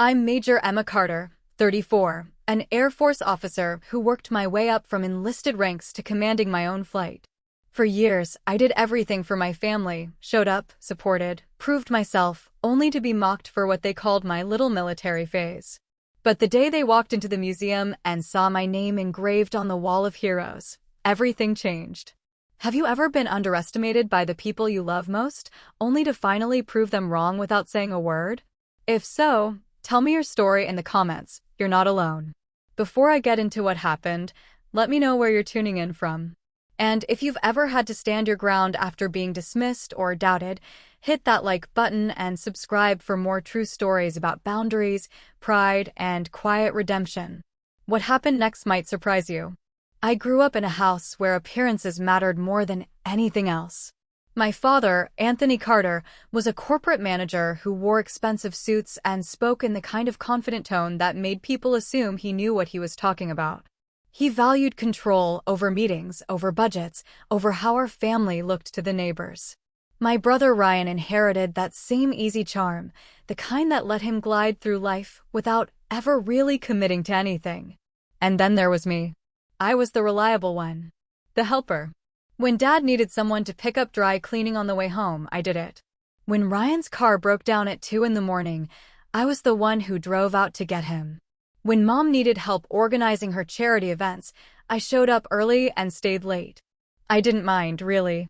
I'm Major Emma Carter, 34, an Air Force officer who worked my way up from enlisted ranks to commanding my own flight. For years, I did everything for my family, showed up, supported, proved myself, only to be mocked for what they called my little military phase. But the day they walked into the museum and saw my name engraved on the Wall of Heroes, everything changed. Have you ever been underestimated by the people you love most, only to finally prove them wrong without saying a word? If so, tell me your story in the comments. You're not alone. Before I get into what happened, let me know where you're tuning in from. And if you've ever had to stand your ground after being dismissed or doubted, hit that like button and subscribe for more true stories about boundaries, pride, and quiet redemption. What happened next might surprise you. I grew up in a house where appearances mattered more than anything else. My father, Anthony Carter, was a corporate manager who wore expensive suits and spoke in the kind of confident tone that made people assume he knew what he was talking about. He valued control over meetings, over budgets, over how our family looked to the neighbors. My brother Ryan inherited that same easy charm, the kind that let him glide through life without ever really committing to anything. And then there was me. I was the reliable one. The helper. When Dad needed someone to pick up dry cleaning on the way home, I did it. When Ryan's car broke down at 2 in the morning, I was the one who drove out to get him. When Mom needed help organizing her charity events, I showed up early and stayed late. I didn't mind, really.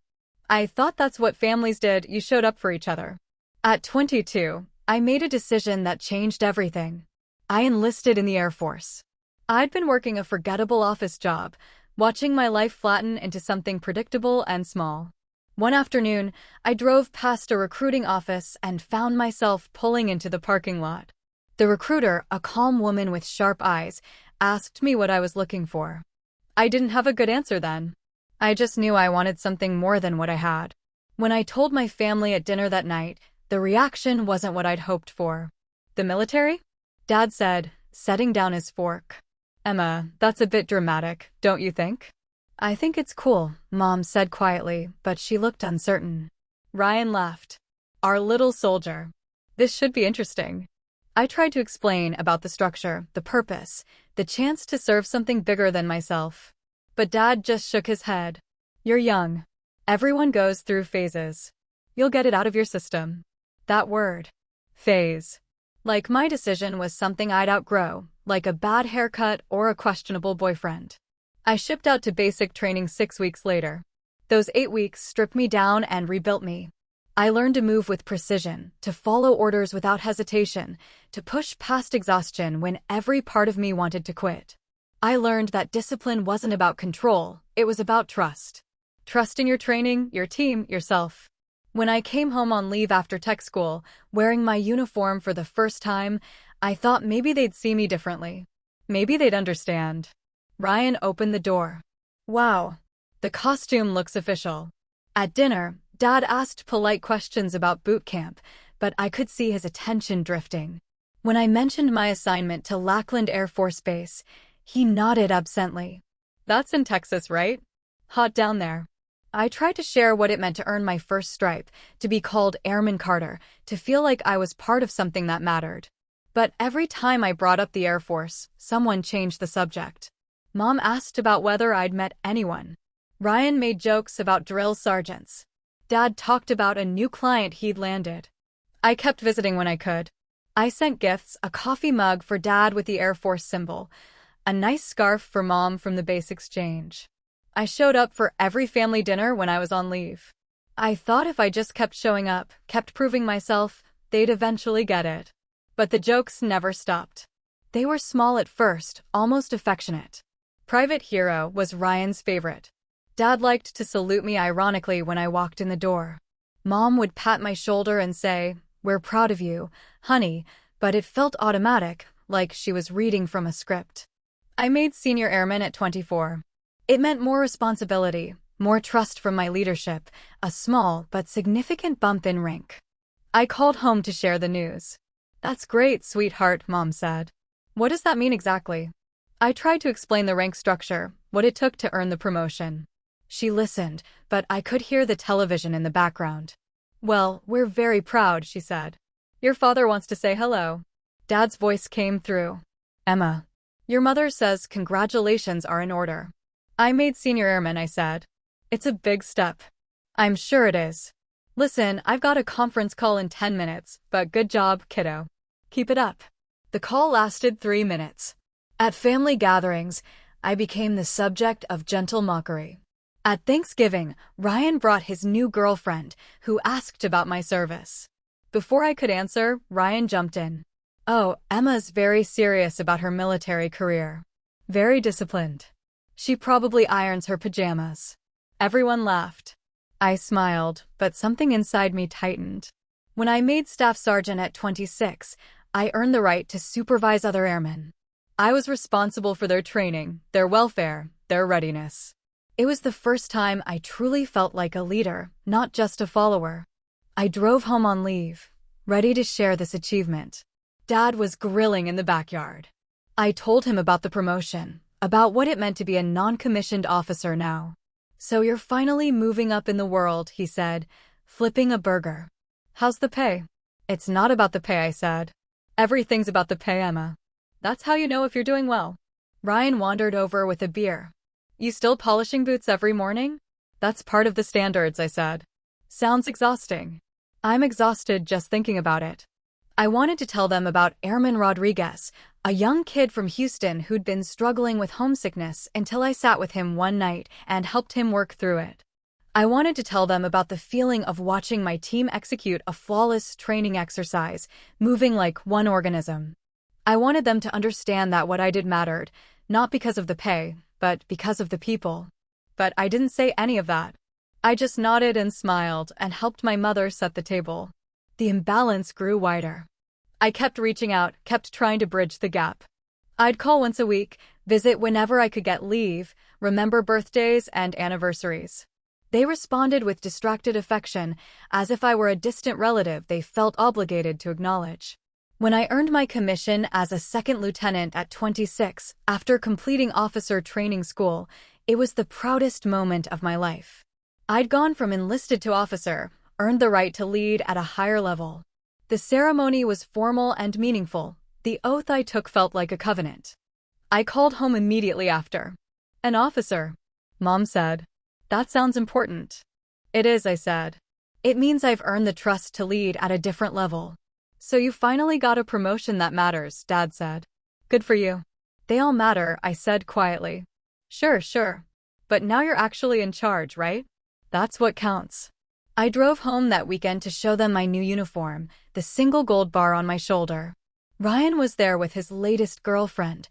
I thought that's what families did, you showed up for each other. At 22, I made a decision that changed everything. I enlisted in the Air Force. I'd been working a forgettable office job, watching my life flatten into something predictable and small. One afternoon, I drove past a recruiting office and found myself pulling into the parking lot. The recruiter, a calm woman with sharp eyes, asked me what I was looking for. I didn't have a good answer then. I just knew I wanted something more than what I had. When I told my family at dinner that night, the reaction wasn't what I'd hoped for. The military? Dad said, setting down his fork. Emma, that's a bit dramatic, don't you think? I think it's cool, Mom said quietly, but she looked uncertain. Ryan laughed. Our little soldier. This should be interesting. I tried to explain about the structure, the purpose, the chance to serve something bigger than myself. But Dad just shook his head. You're young. Everyone goes through phases. You'll get it out of your system. That word. Phase. Like my decision was something I'd outgrow, like a bad haircut or a questionable boyfriend. I shipped out to basic training 6 weeks later. Those 8 weeks stripped me down and rebuilt me. I learned to move with precision, to follow orders without hesitation, to push past exhaustion when every part of me wanted to quit. I learned that discipline wasn't about control, it was about trust. Trust in your training, your team, yourself. When I came home on leave after tech school, wearing my uniform for the first time, I thought maybe they'd see me differently. Maybe they'd understand. Ryan opened the door. Wow, the costume looks official. At dinner, Dad asked polite questions about boot camp, but I could see his attention drifting. When I mentioned my assignment to Lackland Air Force Base, he nodded absently. That's in Texas, right? Hot down there. I tried to share what it meant to earn my first stripe, to be called Airman Carter, to feel like I was part of something that mattered. But every time I brought up the Air Force, someone changed the subject. Mom asked about whether I'd met anyone. Ryan made jokes about drill sergeants. Dad talked about a new client he'd landed. I kept visiting when I could. I sent gifts, a coffee mug for Dad with the Air Force symbol, a nice scarf for Mom from the base exchange. I showed up for every family dinner when I was on leave. I thought if I just kept showing up, kept proving myself, they'd eventually get it. But the jokes never stopped. They were small at first, almost affectionate. Private Hero was Ryan's favorite. Dad liked to salute me ironically when I walked in the door. Mom would pat my shoulder and say, "We're proud of you, honey," but it felt automatic, like she was reading from a script. I made senior airman at 24. It meant more responsibility, more trust from my leadership, a small but significant bump in rank. I called home to share the news. That's great, sweetheart, Mom said. What does that mean exactly? I tried to explain the rank structure, what it took to earn the promotion. She listened, but I could hear the television in the background. Well, we're very proud, she said. Your father wants to say hello. Dad's voice came through. Emma, your mother says congratulations are in order. I made senior airman, I said. It's a big step. I'm sure it is. Listen, I've got a conference call in 10 minutes, but good job, kiddo. Keep it up. The call lasted 3 minutes. At family gatherings, I became the subject of gentle mockery. At Thanksgiving, Ryan brought his new girlfriend, who asked about my service. Before I could answer, Ryan jumped in. Oh, Emma's very serious about her military career. Very disciplined. She probably irons her pajamas. Everyone laughed. I smiled, but something inside me tightened. When I made staff sergeant at 26, I earned the right to supervise other airmen. I was responsible for their training, their welfare, their readiness. It was the first time I truly felt like a leader, not just a follower. I drove home on leave, ready to share this achievement. Dad was grilling in the backyard. I told him about the promotion, about what it meant to be a non-commissioned officer now. So you're finally moving up in the world, he said, flipping a burger. How's the pay? It's not about the pay, I said. Everything's about the pay, Emma. That's how you know if you're doing well. Ryan wandered over with a beer. You still polishing boots every morning? That's part of the standards, I said. Sounds exhausting. I'm exhausted just thinking about it. I wanted to tell them about Airman Rodriguez, a young kid from Houston who'd been struggling with homesickness until I sat with him one night and helped him work through it. I wanted to tell them about the feeling of watching my team execute a flawless training exercise, moving like one organism. I wanted them to understand that what I did mattered, not because of the pay, but because of the people. But I didn't say any of that. I just nodded and smiled and helped my mother set the table. The imbalance grew wider. I kept reaching out, kept trying to bridge the gap. I'd call once a week, visit whenever I could get leave, remember birthdays and anniversaries. They responded with distracted affection, as if I were a distant relative they felt obligated to acknowledge. When I earned my commission as a second lieutenant at 26, after completing officer training school, it was the proudest moment of my life. I'd gone from enlisted to officer, earned the right to lead at a higher level. The ceremony was formal and meaningful. The oath I took felt like a covenant. I called home immediately after. An officer, Mom said. That sounds important. It is, I said. It means I've earned the trust to lead at a different level. So you finally got a promotion that matters, Dad said. Good for you. They all matter, I said quietly. Sure. But now you're actually in charge, right? That's what counts. I drove home that weekend to show them my new uniform, the single gold bar on my shoulder. Ryan was there with his latest girlfriend,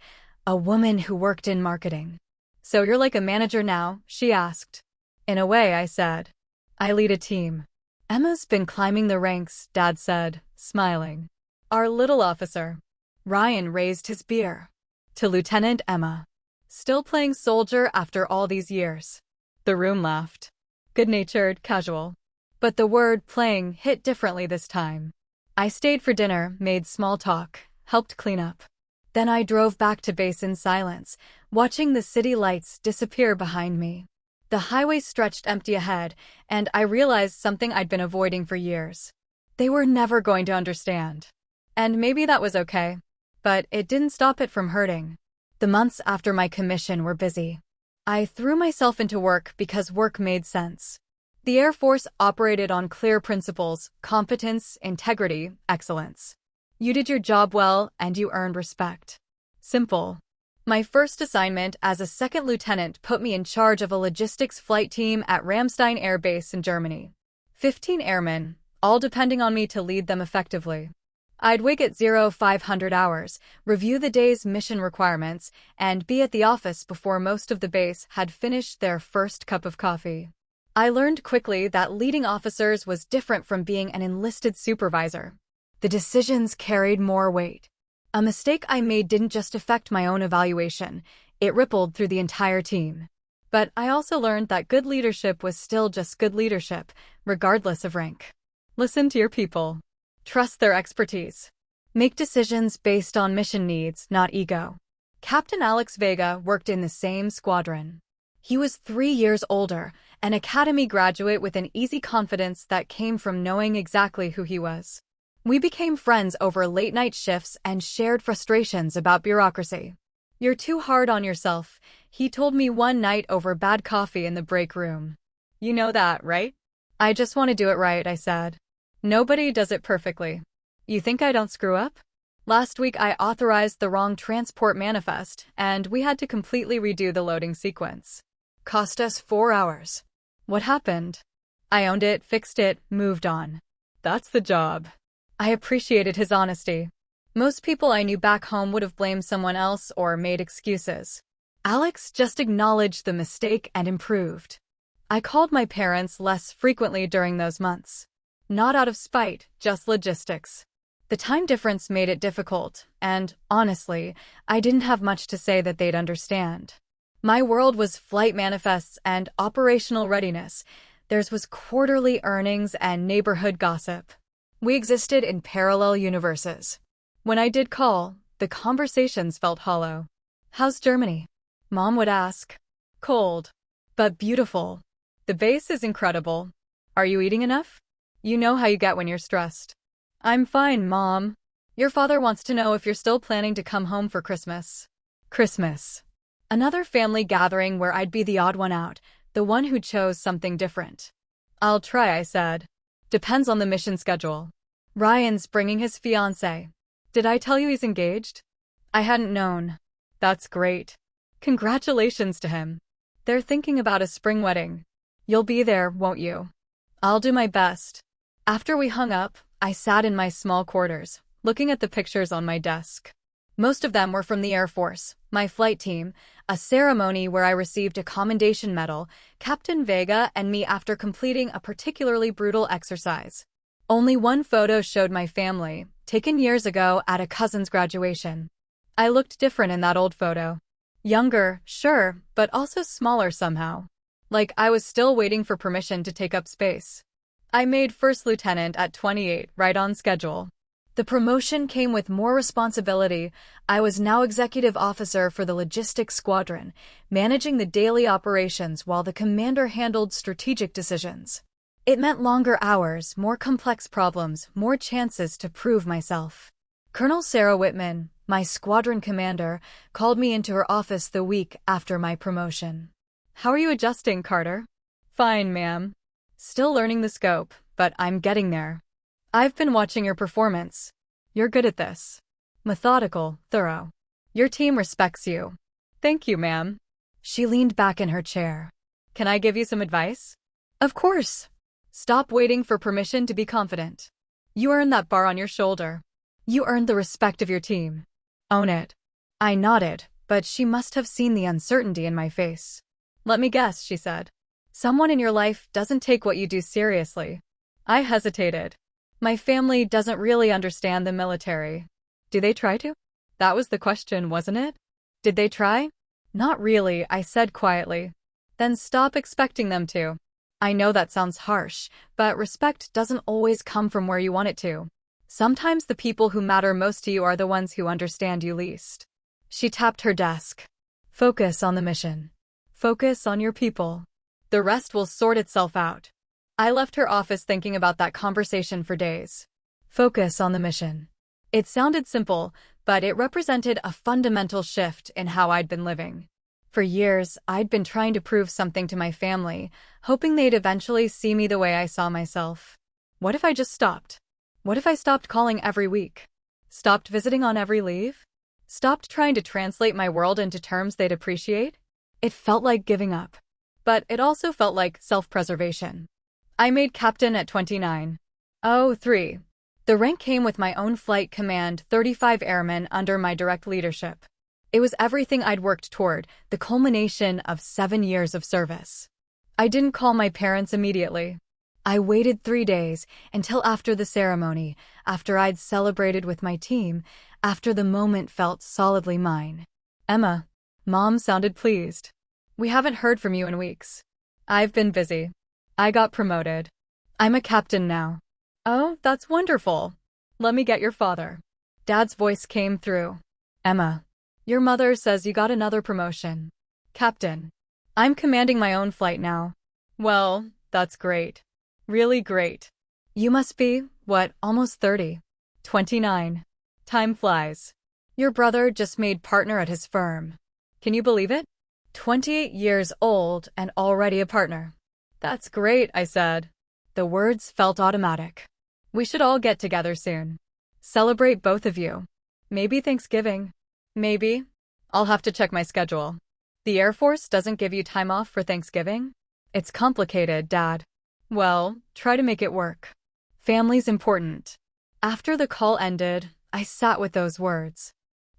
a woman who worked in marketing. So you're like a manager now, she asked. In a way, I said. I lead a team. Emma's been climbing the ranks, Dad said, smiling. Our little officer. Ryan raised his beer. To Lieutenant Emma. Still playing soldier after all these years. The room laughed. Good-natured, casual. But the word playing hit differently this time. I stayed for dinner, made small talk, helped clean up. Then I drove back to base in silence, watching the city lights disappear behind me. The highway stretched empty ahead, and I realized something I'd been avoiding for years. They were never going to understand. And maybe that was okay. But it didn't stop it from hurting. The months after my commission were busy. I threw myself into work because work made sense. The Air Force operated on clear principles: competence, integrity, excellence. You did your job well, and you earned respect. Simple. My first assignment as a second lieutenant put me in charge of a logistics flight team at Ramstein Air Base in Germany. 15 airmen, all depending on me to lead them effectively. I'd wake at 0500 hours, review the day's mission requirements, and be at the office before most of the base had finished their first cup of coffee. I learned quickly that leading officers was different from being an enlisted supervisor. The decisions carried more weight. A mistake I made didn't just affect my own evaluation, it rippled through the entire team. But I also learned that good leadership was still just good leadership, regardless of rank. Listen to your people. Trust their expertise. Make decisions based on mission needs, not ego. Captain Alex Vega worked in the same squadron. He was 3 years older, an academy graduate with an easy confidence that came from knowing exactly who he was. We became friends over late-night shifts and shared frustrations about bureaucracy. "You're too hard on yourself," he told me one night over bad coffee in the break room. "You know that, right?" "I just want to do it right," I said. "Nobody does it perfectly." "You think I don't screw up?" "Last week I authorized the wrong transport manifest, and we had to completely redo the loading sequence. Cost us 4 hours." "What happened?" "I owned it, fixed it, moved on." "That's the job." I appreciated his honesty. Most people I knew back home would have blamed someone else or made excuses. Alex just acknowledged the mistake and improved. I called my parents less frequently during those months. Not out of spite, just logistics. The time difference made it difficult, and, honestly, I didn't have much to say that they'd understand. My world was flight manifests and operational readiness. Theirs was quarterly earnings and neighborhood gossip. We existed in parallel universes. When I did call, the conversations felt hollow. "How's Germany?" Mom would ask. "Cold, but beautiful. The base is incredible. Are you eating enough? You know how you get when you're stressed." "I'm fine, Mom. Your father wants to know if you're still planning to come home for Christmas." Christmas. Another family gathering where I'd be the odd one out, the one who chose something different. "I'll try," I said. "Depends on the mission schedule." "Ryan's bringing his fiancée. Did I tell you he's engaged?" I hadn't known. "That's great. Congratulations to him. They're thinking about a spring wedding. You'll be there, won't you?" "I'll do my best." After we hung up, I sat in my small quarters, looking at the pictures on my desk. Most of them were from the Air Force, my flight team, a ceremony where I received a commendation medal, Captain Vega and me after completing a particularly brutal exercise. Only one photo showed my family, taken years ago at a cousin's graduation. I looked different in that old photo. Younger, sure, but also smaller somehow. Like I was still waiting for permission to take up space. I made first lieutenant at 28, right on schedule. The promotion came with more responsibility. I was now executive officer for the logistics squadron, managing the daily operations while the commander handled strategic decisions. It meant longer hours, more complex problems, more chances to prove myself. Colonel Sarah Whitman, my squadron commander, called me into her office the week after my promotion. "How are you adjusting, Carter?" "Fine, ma'am. Still learning the scope, but I'm getting there. I've been watching your performance. You're good at this. Methodical, thorough. Your team respects you." "Thank you, ma'am." She leaned back in her chair. "Can I give you some advice?" "Of course." "Stop waiting for permission to be confident. You earned that bar on your shoulder. You earned the respect of your team. Own it." I nodded, but she must have seen the uncertainty in my face. "Let me guess," she said. "Someone in your life doesn't take what you do seriously." I hesitated. "My family doesn't really understand the military." "Do they try to?" That was the question, wasn't it? Did they try? "Not really," I said quietly. "Then stop expecting them to." I know that sounds harsh, but respect doesn't always come from where you want it to. Sometimes the people who matter most to you are the ones who understand you least. She tapped her desk. "Focus on the mission. Focus on your people. The rest will sort itself out." I left her office thinking about that conversation for days. Focus on the mission. It sounded simple, but it represented a fundamental shift in how I'd been living. For years, I'd been trying to prove something to my family, hoping they'd eventually see me the way I saw myself. What if I just stopped? What if I stopped calling every week? Stopped visiting on every leave? Stopped trying to translate my world into terms they'd appreciate? It felt like giving up. But it also felt like self-preservation. I made captain at 29. Oh, 3. The rank came with my own flight command, 35 airmen under my direct leadership. It was everything I'd worked toward, the culmination of 7 years of service. I didn't call my parents immediately. I waited 3 days, until after the ceremony, after I'd celebrated with my team, after the moment felt solidly mine. "Emma." Mom sounded pleased. "We haven't heard from you in weeks." "I've been busy. I got promoted. I'm a captain now." "Oh, that's wonderful. Let me get your father." Dad's voice came through. "Emma, your mother says you got another promotion. Captain. I'm commanding my own flight now." "Well, that's great. Really great." "You must be, what, almost 30. 29. Time flies. Your brother just made partner at his firm. Can you believe it? 28 years old and already a partner. That's great, I said. The words felt automatic. We should all get together soon. Celebrate both of you. Maybe Thanksgiving. Maybe. I'll have to check my schedule. The Air Force doesn't give you time off for Thanksgiving? It's complicated, Dad. Well, try to make it work. Family's important. After the call ended, I sat with those words.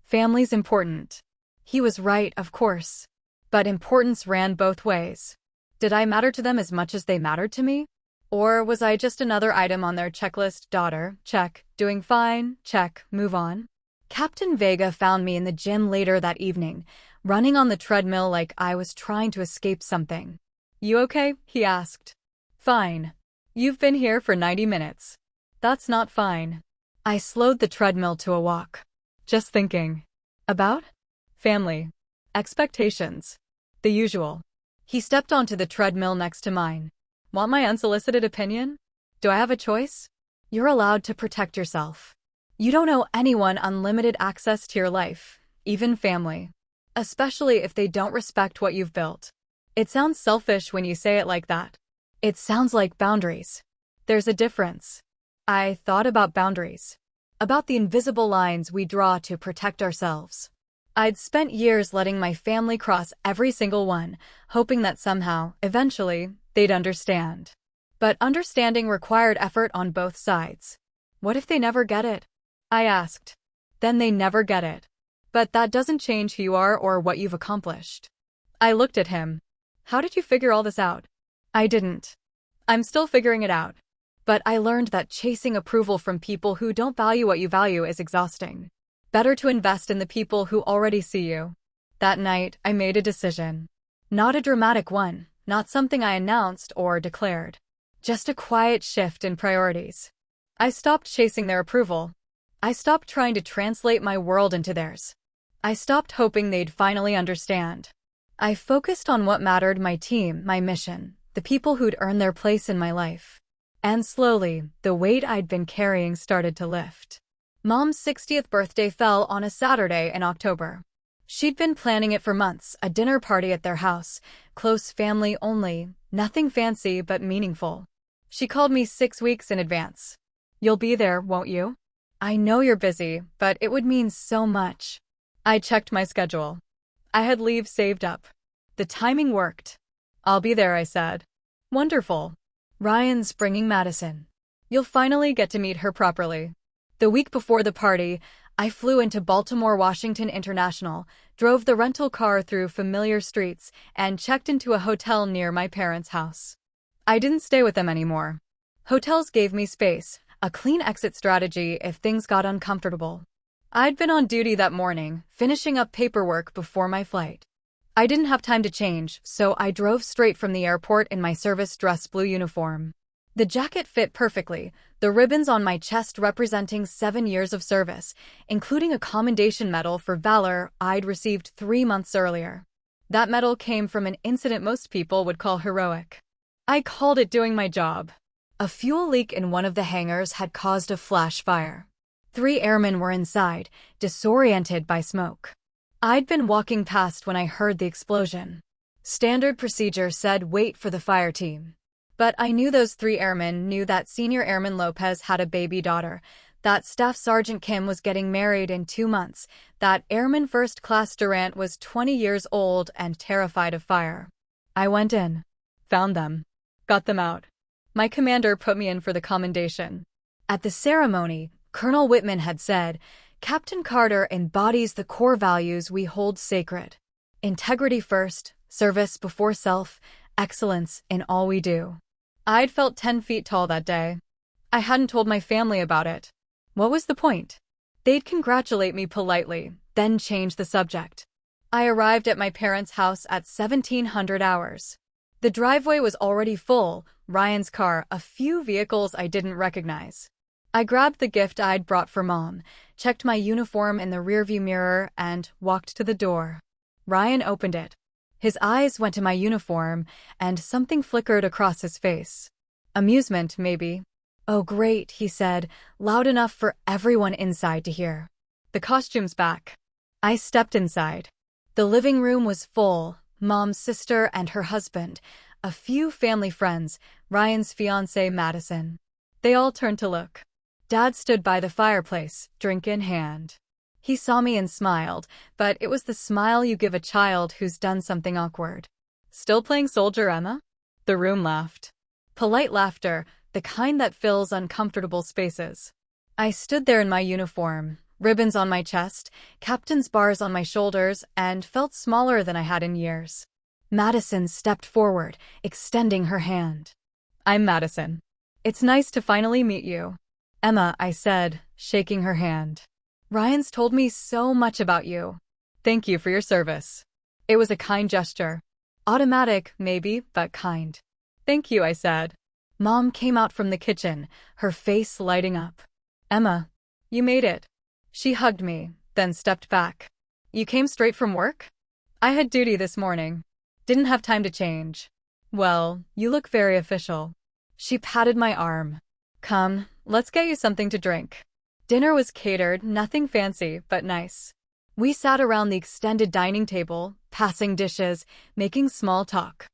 Family's important. He was right, of course. But importance ran both ways. Did I matter to them as much as they mattered to me? Or was I just another item on their checklist? Daughter, check. Doing fine, check. Move on. Captain Vega found me in the gym later that evening, running on the treadmill like I was trying to escape something. You okay? He asked. Fine. You've been here for 90 minutes. That's not fine. I slowed the treadmill to a walk. Just thinking. About? Family. Expectations. The usual. He stepped onto the treadmill next to mine. Want my unsolicited opinion? Do I have a choice? You're allowed to protect yourself. You don't owe anyone unlimited access to your life, even family. Especially if they don't respect what you've built. It sounds selfish when you say it like that. It sounds like boundaries. There's a difference. I thought about boundaries. About the invisible lines we draw to protect ourselves. I'd spent years letting my family cross every single one, hoping that somehow, eventually, they'd understand. But understanding required effort on both sides. What if they never get it? I asked. Then they never get it. But that doesn't change who you are or what you've accomplished. I looked at him. How did you figure all this out? I didn't. I'm still figuring it out. But I learned that chasing approval from people who don't value what you value is exhausting. Better to invest in the people who already see you. That night, I made a decision. Not a dramatic one, not something I announced or declared. Just a quiet shift in priorities. I stopped chasing their approval. I stopped trying to translate my world into theirs. I stopped hoping they'd finally understand. I focused on what mattered: my team, my mission, the people who'd earned their place in my life. And slowly, the weight I'd been carrying started to lift. Mom's 60th birthday fell on a Saturday in October. She'd been planning it for months, a dinner party at their house, close family only, nothing fancy but meaningful. She called me 6 weeks in advance. You'll be there, won't you? I know you're busy, but it would mean so much. I checked my schedule. I had leave saved up. The timing worked. I'll be there, I said. Wonderful. Ryan's bringing Madison. You'll finally get to meet her properly. The week before the party, I flew into Baltimore Washington International, drove the rental car through familiar streets, and checked into a hotel near my parents' house. I didn't stay with them anymore. Hotels gave me space, a clean exit strategy if things got uncomfortable. I'd been on duty that morning, finishing up paperwork before my flight. I didn't have time to change, so I drove straight from the airport in my service dress blue uniform. The jacket fit perfectly, the ribbons on my chest representing 7 years of service, including a commendation medal for valor I'd received 3 months earlier. That medal came from an incident most people would call heroic. I called it doing my job. A fuel leak in one of the hangars had caused a flash fire. 3 airmen were inside, disoriented by smoke. I'd been walking past when I heard the explosion. Standard procedure said wait for the fire team. But I knew those 3 airmen knew that Senior Airman Lopez had a baby daughter, that Staff Sergeant Kim was getting married in 2 months, that Airman First Class Durant was 20 years old and terrified of fire. I went in. Found them. Got them out. My commander put me in for the commendation. At the ceremony, Colonel Whitman had said, Captain Carter embodies the core values we hold sacred. Integrity first, service before self, excellence in all we do. I'd felt 10 feet tall that day. I hadn't told my family about it. What was the point? They'd congratulate me politely, then change the subject. I arrived at my parents' house at 1700 hours. The driveway was already full, Ryan's car, a few vehicles I didn't recognize. I grabbed the gift I'd brought for Mom, checked my uniform in the rearview mirror, and walked to the door. Ryan opened it. His eyes went to my uniform, and something flickered across his face. Amusement, maybe. Oh great, he said, loud enough for everyone inside to hear. The costume's back. I stepped inside. The living room was full, Mom's sister and her husband, a few family friends, Ryan's fiancée Madison. They all turned to look. Dad stood by the fireplace, drink in hand. He saw me and smiled, but it was the smile you give a child who's done something awkward. Still playing soldier, Emma? The room laughed. Polite laughter, the kind that fills uncomfortable spaces. I stood there in my uniform, ribbons on my chest, captain's bars on my shoulders, and felt smaller than I had in years. Madison stepped forward, extending her hand. I'm Madison. It's nice to finally meet you. Emma, I said, shaking her hand. Ryan's told me so much about you. Thank you for your service. It was a kind gesture. Automatic, maybe, but kind. Thank you, I said. Mom came out from the kitchen, her face lighting up. Emma, you made it. She hugged me, then stepped back. You came straight from work? I had duty this morning. Didn't have time to change. Well, you look very official. She patted my arm. Come, let's get you something to drink. Dinner was catered, nothing fancy, but nice. We sat around the extended dining table, passing dishes, making small talk.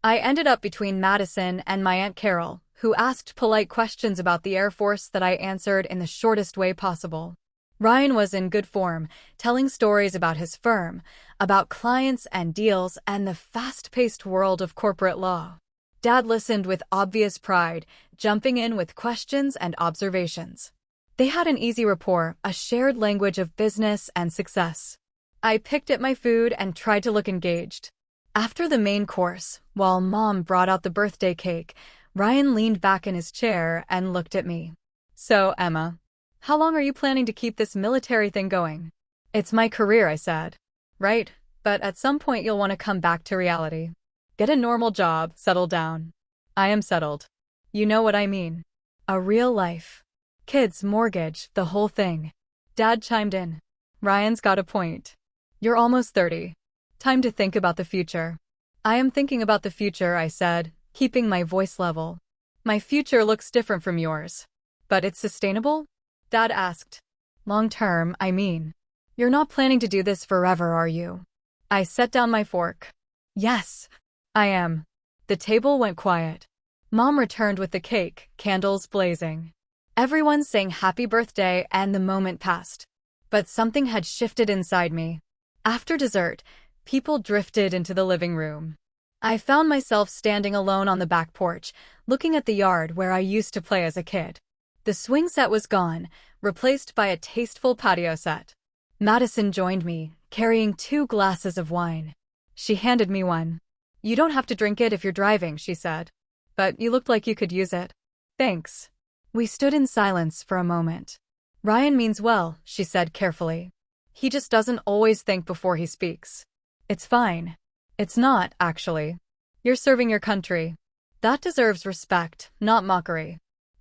I ended up between Madison and my Aunt Carol, who asked polite questions about the Air Force that I answered in the shortest way possible. Ryan was in good form, telling stories about his firm, about clients and deals, and the fast-paced world of corporate law. Dad listened with obvious pride, jumping in with questions and observations. They had an easy rapport, a shared language of business and success. I picked at my food and tried to look engaged. After the main course, while Mom brought out the birthday cake, Ryan leaned back in his chair and looked at me. So, Emma, how long are you planning to keep this military thing going? It's my career, I said. Right, but at some point you'll want to come back to reality. Get a normal job, settle down. I am settled. You know what I mean. A real life. Kids, mortgage, the whole thing. Dad chimed in. Ryan's got a point. You're almost 30. Time to think about the future. I am thinking about the future, I said, keeping my voice level. My future looks different from yours. But it's sustainable? Dad asked. Long term, I mean. You're not planning to do this forever, are you? I set down my fork. Yes, I am. The table went quiet. Mom returned with the cake, candles blazing. Everyone sang happy birthday and the moment passed. But something had shifted inside me. After dessert, people drifted into the living room. I found myself standing alone on the back porch, looking at the yard where I used to play as a kid. The swing set was gone, replaced by a tasteful patio set. Madison joined me, carrying 2 glasses of wine. She handed me one. You don't have to drink it if you're driving, she said. But you looked like you could use it. Thanks. We stood in silence for a moment. Ryan means well, she said carefully. He just doesn't always think before he speaks. It's fine. It's not, actually. You're serving your country. That deserves respect, not mockery.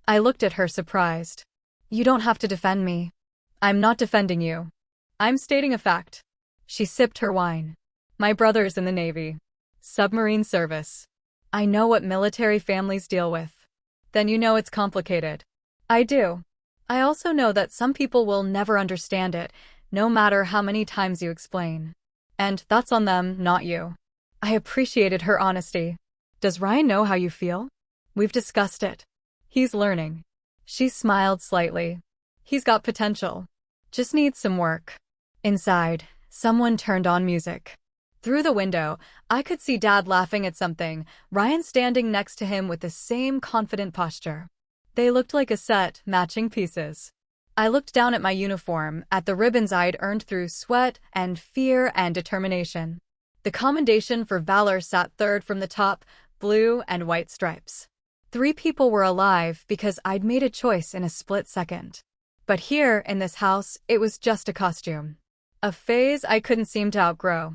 I looked at her surprised. You don't have to defend me. I'm not defending you. I'm stating a fact. She sipped her wine. My brother's in the Navy. Submarine service. I know what military families deal with. Then you know it's complicated. I do. I also know that some people will never understand it, no matter how many times you explain. And that's on them, not you. I appreciated her honesty. Does Ryan know how you feel? We've discussed it. He's learning. She smiled slightly. He's got potential. Just needs some work. Inside, someone turned on music. Through the window, I could see Dad laughing at something, Ryan standing next to him with the same confident posture. They looked like a set, matching pieces. I looked down at my uniform, at the ribbons I'd earned through sweat and fear and determination. The commendation for valor sat third from the top, blue and white stripes. 3 people were alive because I'd made a choice in a split second. But here, in this house, it was just a costume. A phase I couldn't seem to outgrow.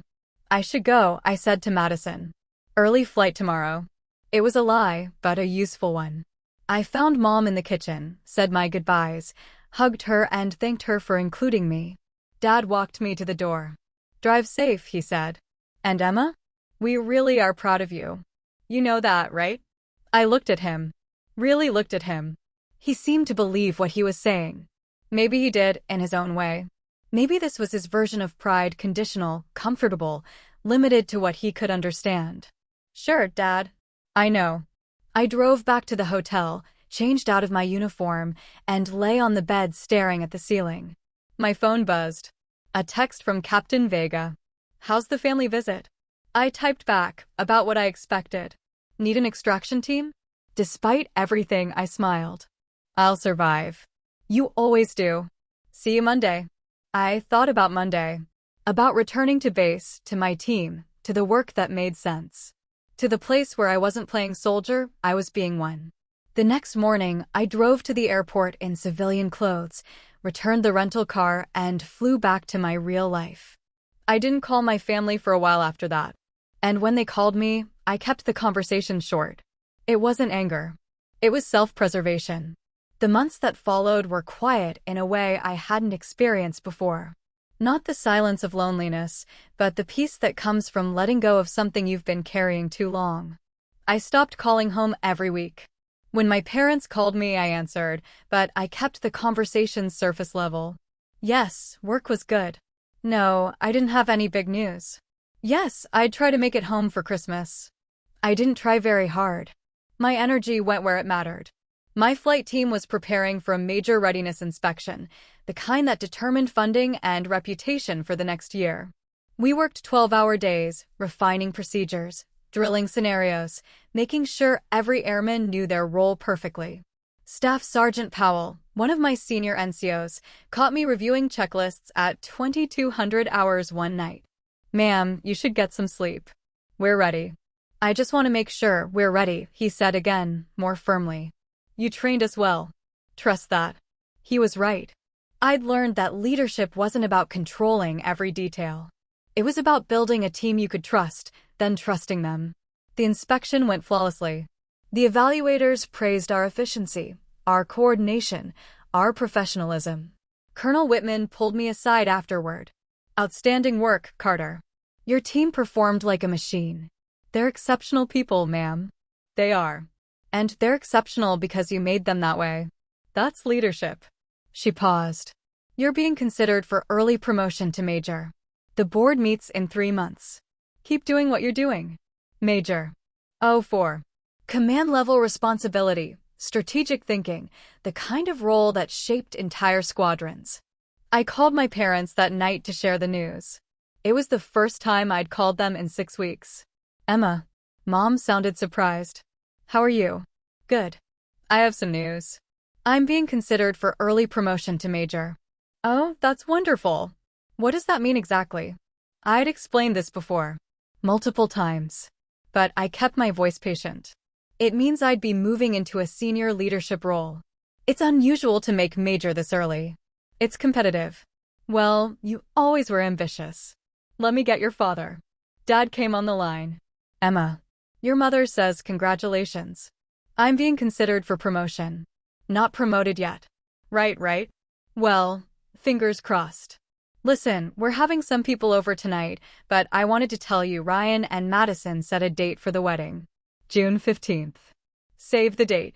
I should go, I said to Madison. Early flight tomorrow. It was a lie, but a useful one. I found Mom in the kitchen, said my goodbyes, hugged her and thanked her for including me. Dad walked me to the door. Drive safe, he said. And Emma? We really are proud of you. You know that, right? I looked at him. Really looked at him. He seemed to believe what he was saying. Maybe he did, in his own way. Maybe this was his version of pride, conditional, comfortable, limited to what he could understand. Sure, Dad. I know. I drove back to the hotel, changed out of my uniform, and lay on the bed staring at the ceiling. My phone buzzed. A text from Captain Vega. How's the family visit? I typed back, about what I expected. Need an extraction team? Despite everything, I smiled. I'll survive. You always do. See you Monday. I thought about Monday. About returning to base, to my team, to the work that made sense. To the place where I wasn't playing soldier, I was being one. The next morning, I drove to the airport in civilian clothes, returned the rental car, and flew back to my real life. I didn't call my family for a while after that. And when they called me, I kept the conversation short. It wasn't anger. It was self-preservation. The months that followed were quiet in a way I hadn't experienced before. Not the silence of loneliness, but the peace that comes from letting go of something you've been carrying too long. I stopped calling home every week. When my parents called me, I answered, but I kept the conversation surface level. Yes, work was good. No, I didn't have any big news. Yes, I'd try to make it home for Christmas. I didn't try very hard. My energy went where it mattered. My flight team was preparing for a major readiness inspection, the kind that determined funding and reputation for the next year. We worked 12-hour days, refining procedures, drilling scenarios, making sure every airman knew their role perfectly. Staff Sergeant Powell, one of my senior NCOs, caught me reviewing checklists at 2200 hours one night. Ma'am, you should get some sleep. We're ready. I just want to make sure we're ready, he said again, more firmly. You trained us well. Trust that. He was right. I'd learned that leadership wasn't about controlling every detail. It was about building a team you could trust, then trusting them. The inspection went flawlessly. The evaluators praised our efficiency, our coordination, our professionalism. Colonel Whitman pulled me aside afterward. Outstanding work, Carter. Your team performed like a machine. They're exceptional people, ma'am. They are. And they're exceptional because you made them that way. That's leadership. She paused. You're being considered for early promotion to Major. The board meets in 3 months. Keep doing what you're doing. Major. 04. Command-level responsibility, strategic thinking, the kind of role that shaped entire squadrons. I called my parents that night to share the news. It was the first time I'd called them in 6 weeks. Emma. Mom sounded surprised. How are you? Good. I have some news. I'm being considered for early promotion to Major. Oh, that's wonderful. What does that mean exactly? I'd explained this before. Multiple times. But I kept my voice patient. It means I'd be moving into a senior leadership role. It's unusual to make Major this early. It's competitive. Well, you always were ambitious. Let me get your father. Dad came on the line. Emma. Your mother says congratulations. I'm being considered for promotion. Not promoted yet. Right. Well, fingers crossed. Listen, we're having some people over tonight, but I wanted to tell you Ryan and Madison set a date for the wedding. June 15th. Save the date.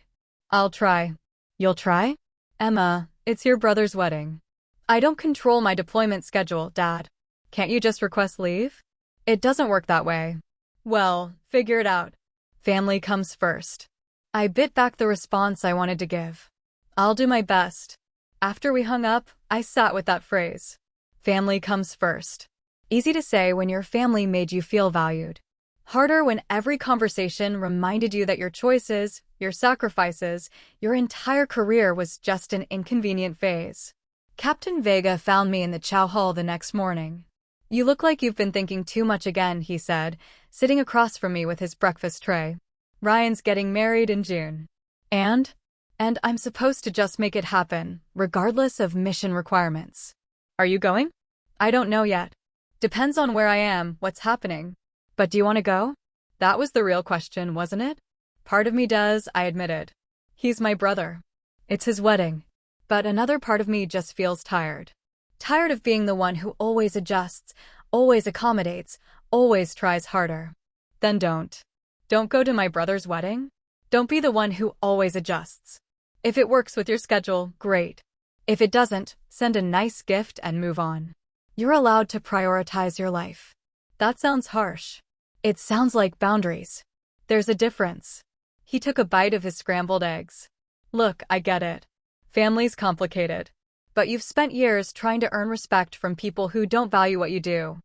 I'll try. You'll try? Emma, it's your brother's wedding. I don't control my deployment schedule, Dad. Can't you just request leave? It doesn't work that way. Well, figure it out. Family comes first. I bit back the response I wanted to give. I'll do my best. After we hung up, I sat with that phrase. Family comes first. Easy to say when your family made you feel valued. Harder when every conversation reminded you that your choices, your sacrifices, your entire career was just an inconvenient phase. Captain Vega found me in the chow hall the next morning. You look like you've been thinking too much again, he said, sitting across from me with his breakfast tray. Ryan's getting married in June. And I'm supposed to just make it happen, regardless of mission requirements. Are you going? I don't know yet. Depends on where I am, what's happening. But do you want to go? That was the real question, wasn't it? Part of me does, I admitted. He's my brother. It's his wedding. But another part of me just feels tired. Tired of being the one who always adjusts, always accommodates, always tries harder. Then don't. Don't go to my brother's wedding. Don't be the one who always adjusts. If it works with your schedule, great. If it doesn't, send a nice gift and move on. You're allowed to prioritize your life. That sounds harsh. It sounds like boundaries. There's a difference. He took a bite of his scrambled eggs. Look, I get it. Family's complicated. But you've spent years trying to earn respect from people who don't value what you do.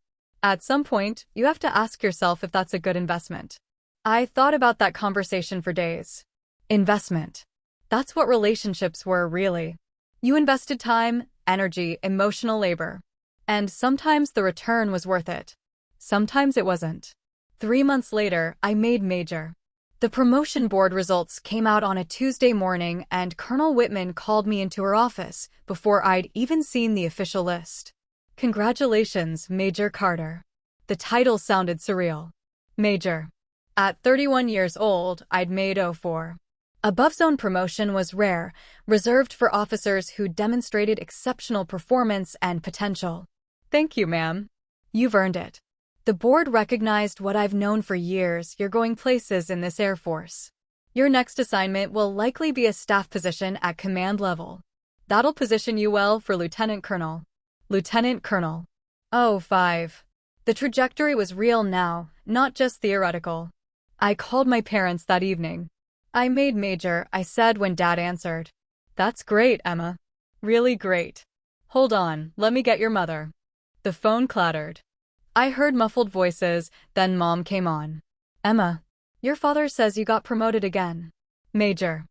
At some point, you have to ask yourself if that's a good investment. I thought about that conversation for days. Investment. That's what relationships were, really. You invested time, energy, emotional labor. And sometimes the return was worth it. Sometimes it wasn't. 3 months later, I made major. The promotion board results came out on a Tuesday morning, and Colonel Whitman called me into her office before I'd even seen the official list. Congratulations, Major Carter. The title sounded surreal. Major. At 31 years old, I'd made 04. Above-zone promotion was rare, reserved for officers who demonstrated exceptional performance and potential. Thank you, ma'am. You've earned it. The board recognized what I've known for years: you're going places in this Air Force. Your next assignment will likely be a staff position at command level. That'll position you well for Lieutenant Colonel. Lieutenant Colonel. Oh, 5. The trajectory was real now, not just theoretical. I called my parents that evening. I made major, I said when Dad answered. That's great, Emma. Really great. Hold on, let me get your mother. The phone clattered. I heard muffled voices, then Mom came on. Emma, your father says you got promoted again. Major.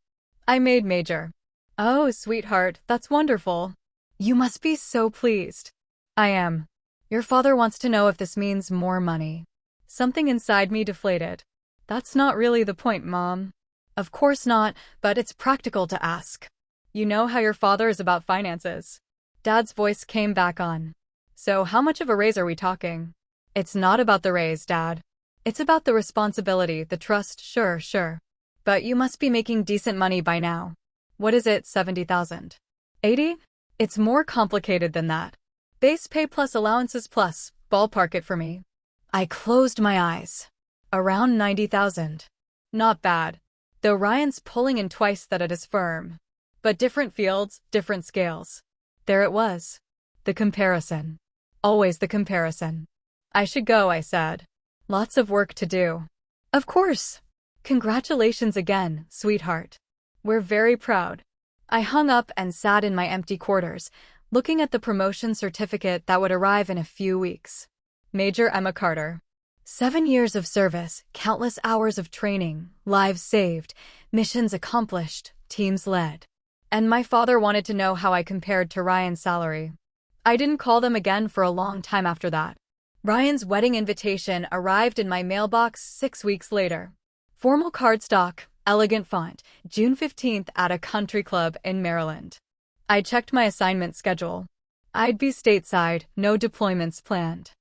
I made major. Oh, sweetheart, that's wonderful. You must be so pleased. I am. Your father wants to know if this means more money. Something inside me deflated. That's not really the point, Mom. Of course not, but it's practical to ask. You know how your father is about finances. Dad's voice came back on. So how much of a raise are we talking? It's not about the raise, Dad. It's about the responsibility, the trust, sure. But you must be making decent money by now. What is it, 70,000? 80? It's more complicated than that. Base pay plus allowances plus, ballpark it for me. I closed my eyes. Around 90,000. Not bad. Though Ryan's pulling in twice that at his firm. But different fields, different scales. There it was. The comparison. Always the comparison. I should go, I said. Lots of work to do. Of course. Congratulations again, sweetheart. We're very proud. I hung up and sat in my empty quarters, looking at the promotion certificate that would arrive in a few weeks. Major Emma Carter. 7 years of service, countless hours of training, lives saved, missions accomplished, teams led. And my father wanted to know how I compared to Ryan's salary. I didn't call them again for a long time after that. Ryan's wedding invitation arrived in my mailbox 6 weeks later. Formal cardstock, elegant font, June 15th at a country club in Maryland. I checked my assignment schedule. I'd be stateside, no deployments planned.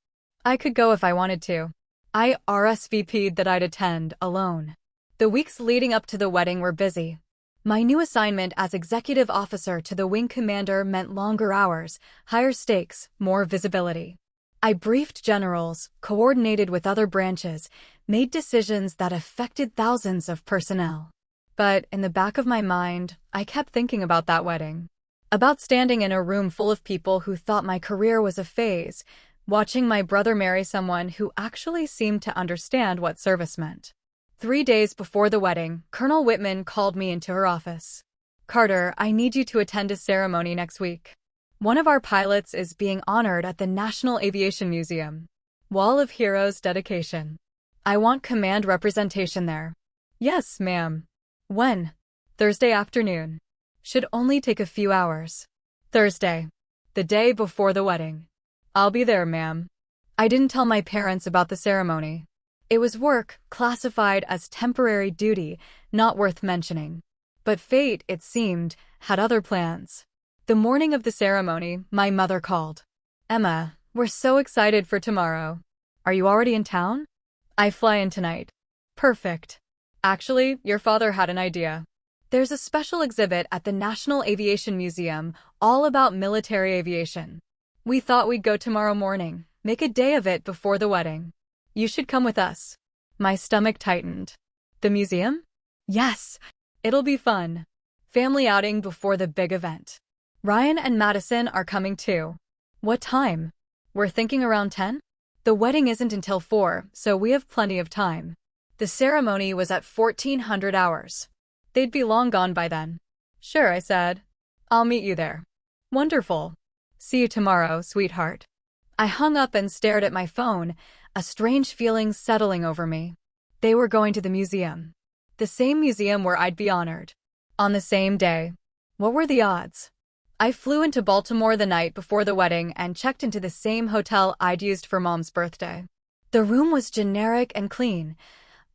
I could go if I wanted to. I RSVP'd that I'd attend, alone. The weeks leading up to the wedding were busy. My new assignment as executive officer to the wing commander meant longer hours, higher stakes, more visibility. I briefed generals, coordinated with other branches, made decisions that affected thousands of personnel. But in the back of my mind, I kept thinking about that wedding. About standing in a room full of people who thought my career was a phase, watching my brother marry someone who actually seemed to understand what service meant. 3 days before the wedding, Colonel Whitman called me into her office. Carter, I need you to attend a ceremony next week. One of our pilots is being honored at the National Aviation Museum. Wall of Heroes dedication. I want command representation there. Yes, ma'am. When? Thursday afternoon. Should only take a few hours. Thursday. The day before the wedding. I'll be there, ma'am. I didn't tell my parents about the ceremony. It was work, classified as temporary duty, not worth mentioning. But fate, it seemed, had other plans. The morning of the ceremony, my mother called. Emma, we're so excited for tomorrow. Are you already in town? I fly in tonight. Perfect. Actually, your father had an idea. There's a special exhibit at the National Aviation Museum, all about military aviation. We thought we'd go tomorrow morning, make a day of it before the wedding. You should come with us. My stomach tightened. The museum? Yes. It'll be fun. Family outing before the big event. Ryan and Madison are coming too. What time? We're thinking around 10? The wedding isn't until 4, so we have plenty of time. The ceremony was at 1400 hours. They'd be long gone by then. Sure, I said. I'll meet you there. Wonderful. See you tomorrow, sweetheart. I hung up and stared at my phone, a strange feeling settling over me. They were going to the museum. The same museum where I'd be honored. On the same day. What were the odds? I flew into Baltimore the night before the wedding and checked into the same hotel I'd used for Mom's birthday. The room was generic and clean,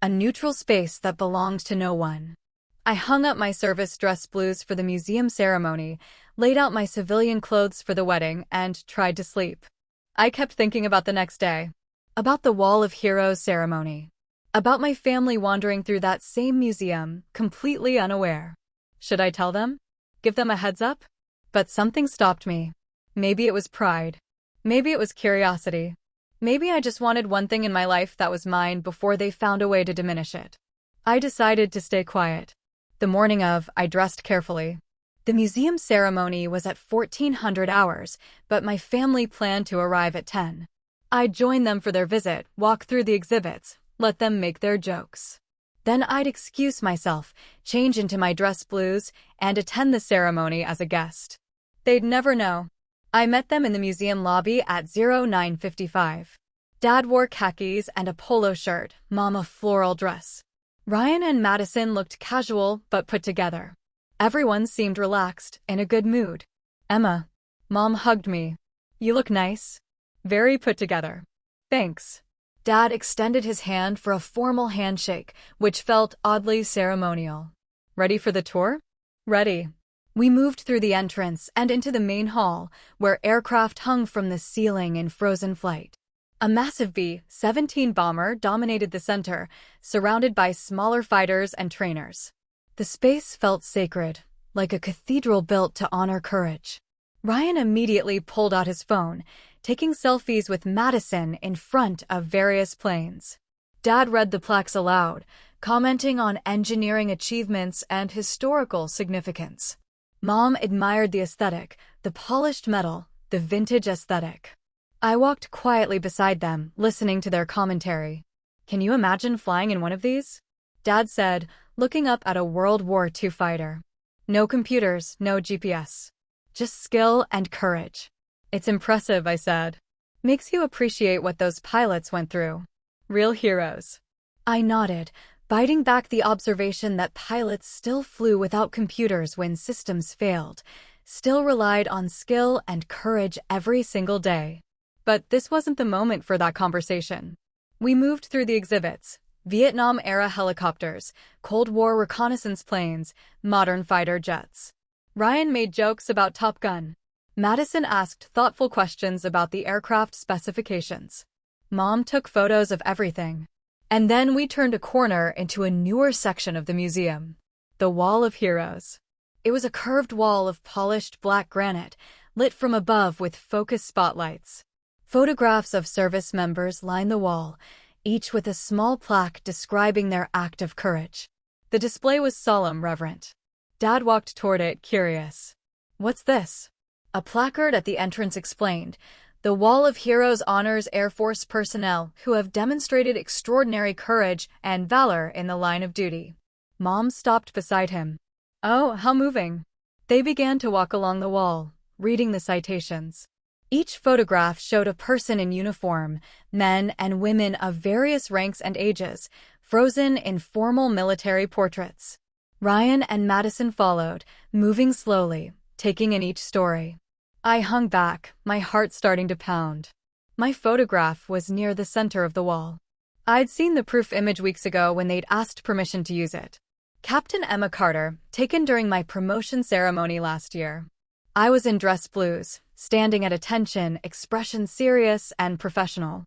a neutral space that belonged to no one. I hung up my service dress blues for the museum ceremony, laid out my civilian clothes for the wedding, and tried to sleep. I kept thinking about the next day, about the Wall of Heroes ceremony, about my family wandering through that same museum, completely unaware. Should I tell them? Give them a heads up? But something stopped me. Maybe it was pride. Maybe it was curiosity. Maybe I just wanted one thing in my life that was mine before they found a way to diminish it. I decided to stay quiet. The morning of, I dressed carefully. The museum ceremony was at 1400 hours, but my family planned to arrive at 10. I'd join them for their visit, walk through the exhibits, let them make their jokes. Then I'd excuse myself, change into my dress blues, and attend the ceremony as a guest. They'd never know. I met them in the museum lobby at 09:55. Dad wore khakis and a polo shirt, Mom a floral dress. Ryan and Madison looked casual but put together. Everyone seemed relaxed, in a good mood. Emma. Mom hugged me. You look nice. Very put together. Thanks. Dad extended his hand for a formal handshake, which felt oddly ceremonial. Ready for the tour? Ready. We moved through the entrance and into the main hall, where aircraft hung from the ceiling in frozen flight. A massive B-17 bomber dominated the center, surrounded by smaller fighters and trainers. The space felt sacred, like a cathedral built to honor courage. Ryan immediately pulled out his phone, taking selfies with Madison in front of various planes. Dad read the plaques aloud, commenting on engineering achievements and historical significance. Mom admired the aesthetic, the polished metal, the vintage aesthetic. I walked quietly beside them, listening to their commentary. Can you imagine flying in one of these? Dad said, looking up at a World War II fighter. No computers, no GPS. Just skill and courage. It's impressive, I said. Makes you appreciate what those pilots went through. Real heroes. I nodded, biting back the observation that pilots still flew without computers when systems failed, still relied on skill and courage every single day. But this wasn't the moment for that conversation. We moved through the exhibits. Vietnam-era helicopters, Cold War reconnaissance planes, modern fighter jets. Ryan made jokes about Top Gun. Madison asked thoughtful questions about the aircraft specifications. Mom took photos of everything. And then we turned a corner into a newer section of the museum. The Wall of Heroes. It was a curved wall of polished black granite, lit from above with focused spotlights. Photographs of service members lined the wall, each with a small plaque describing their act of courage. The display was solemn, reverent. Dad walked toward it, curious. What's this? A placard at the entrance explained. The Wall of Heroes honors Air Force personnel who have demonstrated extraordinary courage and valor in the line of duty. Mom stopped beside him. Oh, how moving. They began to walk along the wall, reading the citations. Each photograph showed a person in uniform, men and women of various ranks and ages, frozen in formal military portraits. Ryan and Madison followed, moving slowly, taking in each story. I hung back, my heart starting to pound. My photograph was near the center of the wall. I'd seen the proof image weeks ago when they'd asked permission to use it. Captain Emma Carter, taken during my promotion ceremony last year. I was in dress blues, standing at attention, expression serious and professional.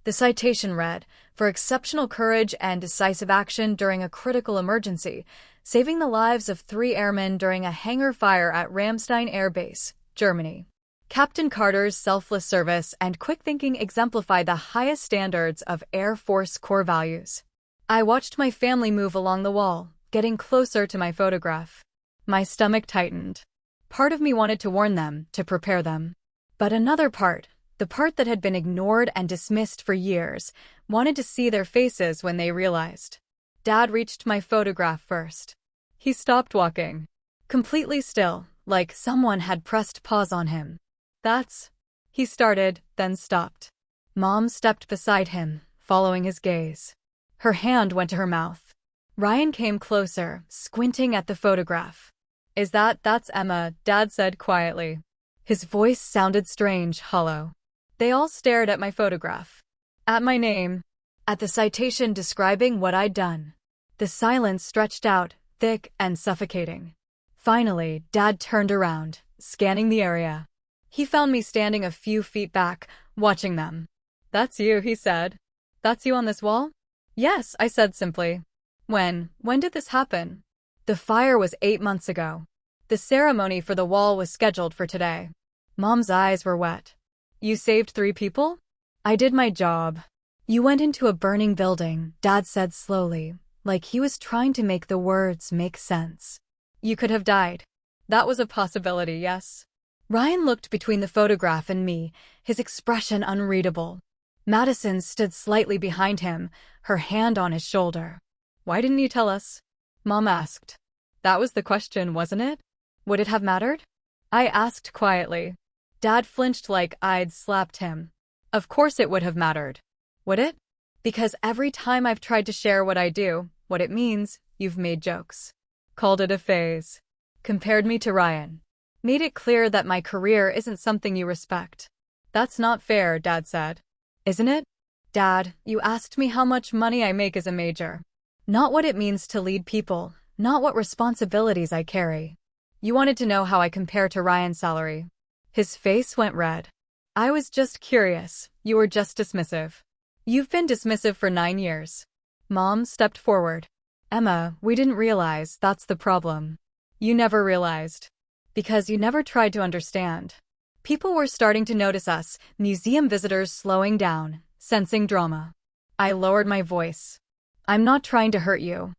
The citation read, for exceptional courage and decisive action during a critical emergency, saving the lives of 3 airmen during a hangar fire at Ramstein Air Base, Germany. Captain Carter's selfless service and quick thinking exemplify the highest standards of Air Force core values. I watched my family move along the wall, getting closer to my photograph. My stomach tightened. Part of me wanted to warn them, to prepare them. But another part, the part that had been ignored and dismissed for years, wanted to see their faces when they realized. Dad reached my photograph first. He stopped walking. Completely still, like someone had pressed pause on him. That's... He started, then stopped. Mom stepped beside him, following his gaze. Her hand went to her mouth. Ryan came closer, squinting at the photograph. That's Emma, Dad said quietly. His voice sounded strange, hollow. They all stared at my photograph. At my name. At the citation describing what I'd done. The silence stretched out, thick and suffocating. Finally, Dad turned around, scanning the area. He found me standing a few feet back, watching them. That's you, he said. That's you on this wall? Yes, I said simply. When did this happen? The fire was 8 months ago. The ceremony for the wall was scheduled for today. Mom's eyes were wet. You saved 3 people? I did my job. You went into a burning building, Dad said slowly, like he was trying to make the words make sense. You could have died. That was a possibility, yes? Ryan looked between the photograph and me, his expression unreadable. Madison stood slightly behind him, her hand on his shoulder. Why didn't you tell us? Mom asked. That was the question, wasn't it? Would it have mattered? I asked quietly. Dad flinched like I'd slapped him. Of course it would have mattered. Would it? Because every time I've tried to share what I do, what it means, you've made jokes. Called it a phase. Compared me to Ryan. Made it clear that my career isn't something you respect. That's not fair, Dad said. Isn't it? Dad, you asked me how much money I make as a major. Not what it means to lead people, not what responsibilities I carry. You wanted to know how I compare to Ryan's salary. His face went red. I was just curious. You were just dismissive. You've been dismissive for 9 years. Mom stepped forward. Emma, we didn't realize that's the problem. You never realized. Because you never tried to understand. People were starting to notice us, museum visitors slowing down, sensing drama. I lowered my voice. I'm not trying to hurt you.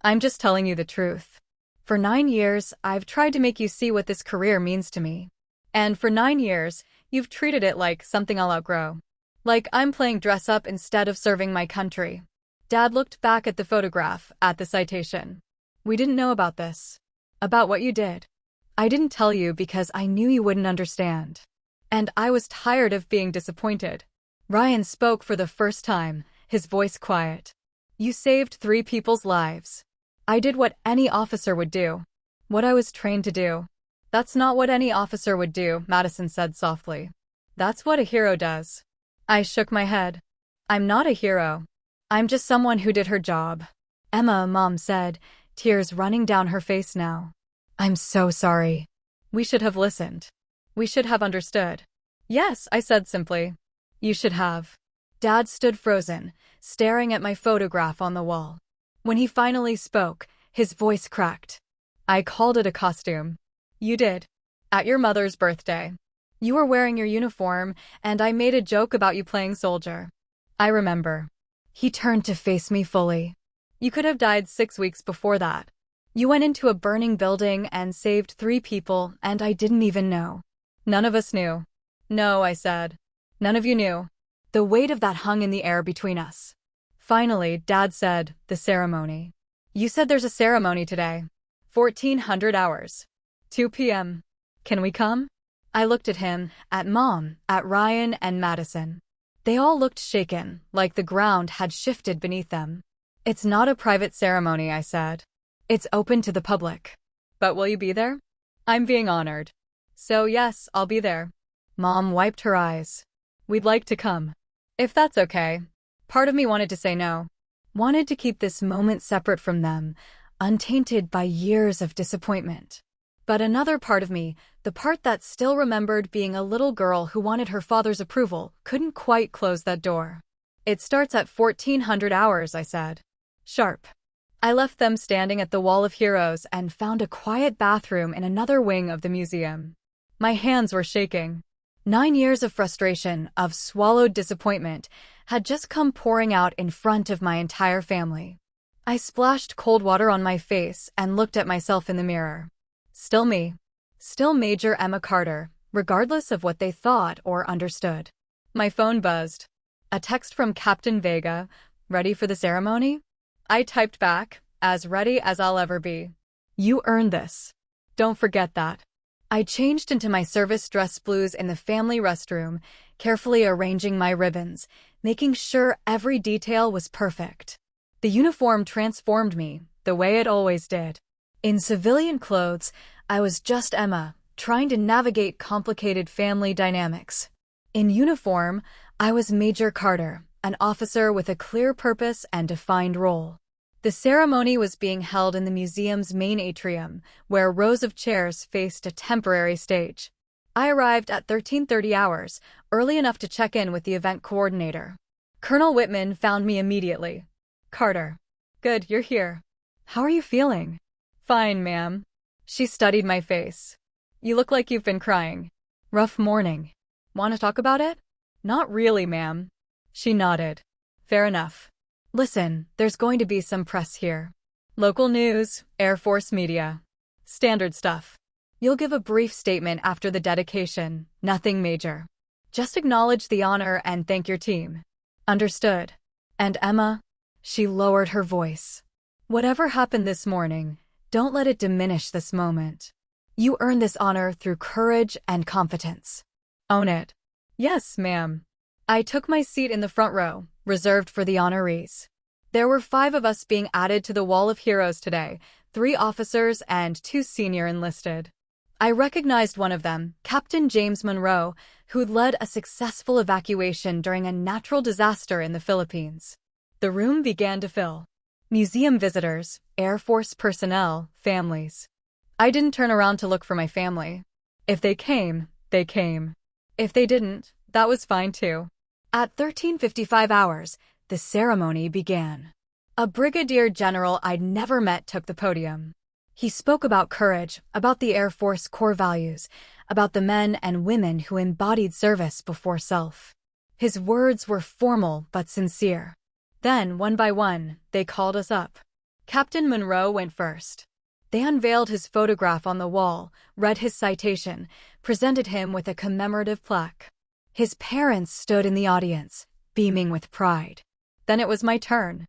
I'm just telling you the truth. For 9 years, I've tried to make you see what this career means to me. And for 9 years, you've treated it like something I'll outgrow. Like I'm playing dress up instead of serving my country. Dad looked back at the photograph, at the citation. We didn't know about this. About what you did. I didn't tell you because I knew you wouldn't understand. And I was tired of being disappointed. Ryan spoke for the first time, his voice quiet. You saved 3 people's lives. I did what any officer would do. What I was trained to do. That's not what any officer would do, Madison said softly. That's what a hero does. I shook my head. I'm not a hero. I'm just someone who did her job. Emma, Mom said, tears running down her face now. I'm so sorry. We should have listened. We should have understood. Yes, I said simply. You should have. Dad stood frozen, staring at my photograph on the wall. When he finally spoke, his voice cracked. I called it a costume. You did. At your mother's birthday. You were wearing your uniform, and I made a joke about you playing soldier. I remember. He turned to face me fully. You could have died 6 weeks before that. You went into a burning building and saved 3 people, and I didn't even know. None of us knew. No, I said. None of you knew. The weight of that hung in the air between us. Finally, Dad said, the ceremony. You said there's a ceremony today. 1400 hours. 2 p.m. Can we come? I looked at him, at Mom, at Ryan and Madison. They all looked shaken, like the ground had shifted beneath them. It's not a private ceremony, I said. It's open to the public. But will you be there? I'm being honored. So yes, I'll be there. Mom wiped her eyes. We'd like to come. If that's okay. Part of me wanted to say no. Wanted to keep this moment separate from them, untainted by years of disappointment. But another part of me, the part that still remembered being a little girl who wanted her father's approval, couldn't quite close that door. It starts at 1400 hours, I said. Sharp. I left them standing at the Wall of Heroes and found a quiet bathroom in another wing of the museum. My hands were shaking. 9 years of frustration, of swallowed disappointment, had just come pouring out in front of my entire family. I splashed cold water on my face and looked at myself in the mirror. Still me. Still Major Emma Carter, regardless of what they thought or understood. My phone buzzed. A text from Captain Vega. Ready for the ceremony? I typed back, as ready as I'll ever be. You earned this. Don't forget that. I changed into my service dress blues in the family restroom, carefully arranging my ribbons, making sure every detail was perfect. The uniform transformed me, the way it always did. In civilian clothes, I was just Emma, trying to navigate complicated family dynamics. In uniform, I was Major Carter, an officer with a clear purpose and defined role. The ceremony was being held in the museum's main atrium, where rows of chairs faced a temporary stage. I arrived at 13:30 hours, early enough to check in with the event coordinator. Colonel Whitman found me immediately. Carter. Good, you're here. How are you feeling? Fine, ma'am. She studied my face. You look like you've been crying. Rough morning. Want to talk about it? Not really, ma'am. She nodded. Fair enough. Listen, there's going to be some press here. Local news, Air Force media. Standard stuff. You'll give a brief statement after the dedication, nothing major. Just acknowledge the honor and thank your team. Understood. And Emma? She lowered her voice. Whatever happened this morning, don't let it diminish this moment. You earned this honor through courage and competence. Own it. Yes, ma'am. I took my seat in the front row, reserved for the honorees. There were 5 of us being added to the Wall of Heroes today, 3 officers and 2 senior enlisted. I recognized one of them, Captain James Monroe, who'd led a successful evacuation during a natural disaster in the Philippines. The room began to fill. Museum visitors, Air Force personnel, families. I didn't turn around to look for my family. If they came, they came. If they didn't, that was fine too. At 13:55 hours, the ceremony began. A brigadier general I'd never met took the podium. He spoke about courage, about the Air Force core values, about the men and women who embodied service before self. His words were formal but sincere. Then, one by one, they called us up. Captain Monroe went first. They unveiled his photograph on the wall, read his citation, presented him with a commemorative plaque. His parents stood in the audience, beaming with pride. Then it was my turn.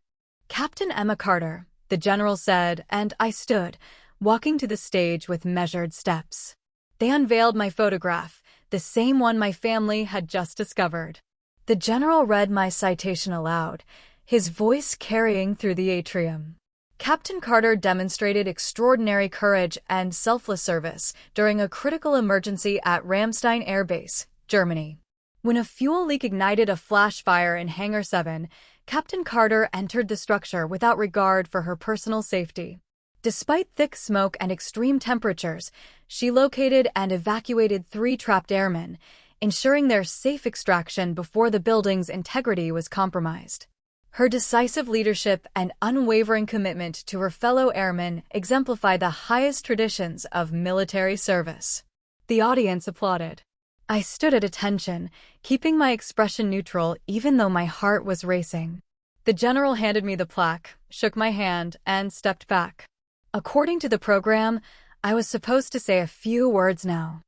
Captain Emma Carter, the general said, and I stood, walking to the stage with measured steps. They unveiled my photograph, the same one my family had just discovered. The general read my citation aloud, his voice carrying through the atrium. Captain Carter demonstrated extraordinary courage and selfless service during a critical emergency at Ramstein Air Base, Germany. When a fuel leak ignited a flash fire in Hangar 7, Captain Carter entered the structure without regard for her personal safety. Despite thick smoke and extreme temperatures, she located and evacuated 3 trapped airmen, ensuring their safe extraction before the building's integrity was compromised. Her decisive leadership and unwavering commitment to her fellow airmen exemplified the highest traditions of military service. The audience applauded. I stood at attention, keeping my expression neutral even though my heart was racing. The general handed me the plaque, shook my hand, and stepped back. According to the program, I was supposed to say a few words now.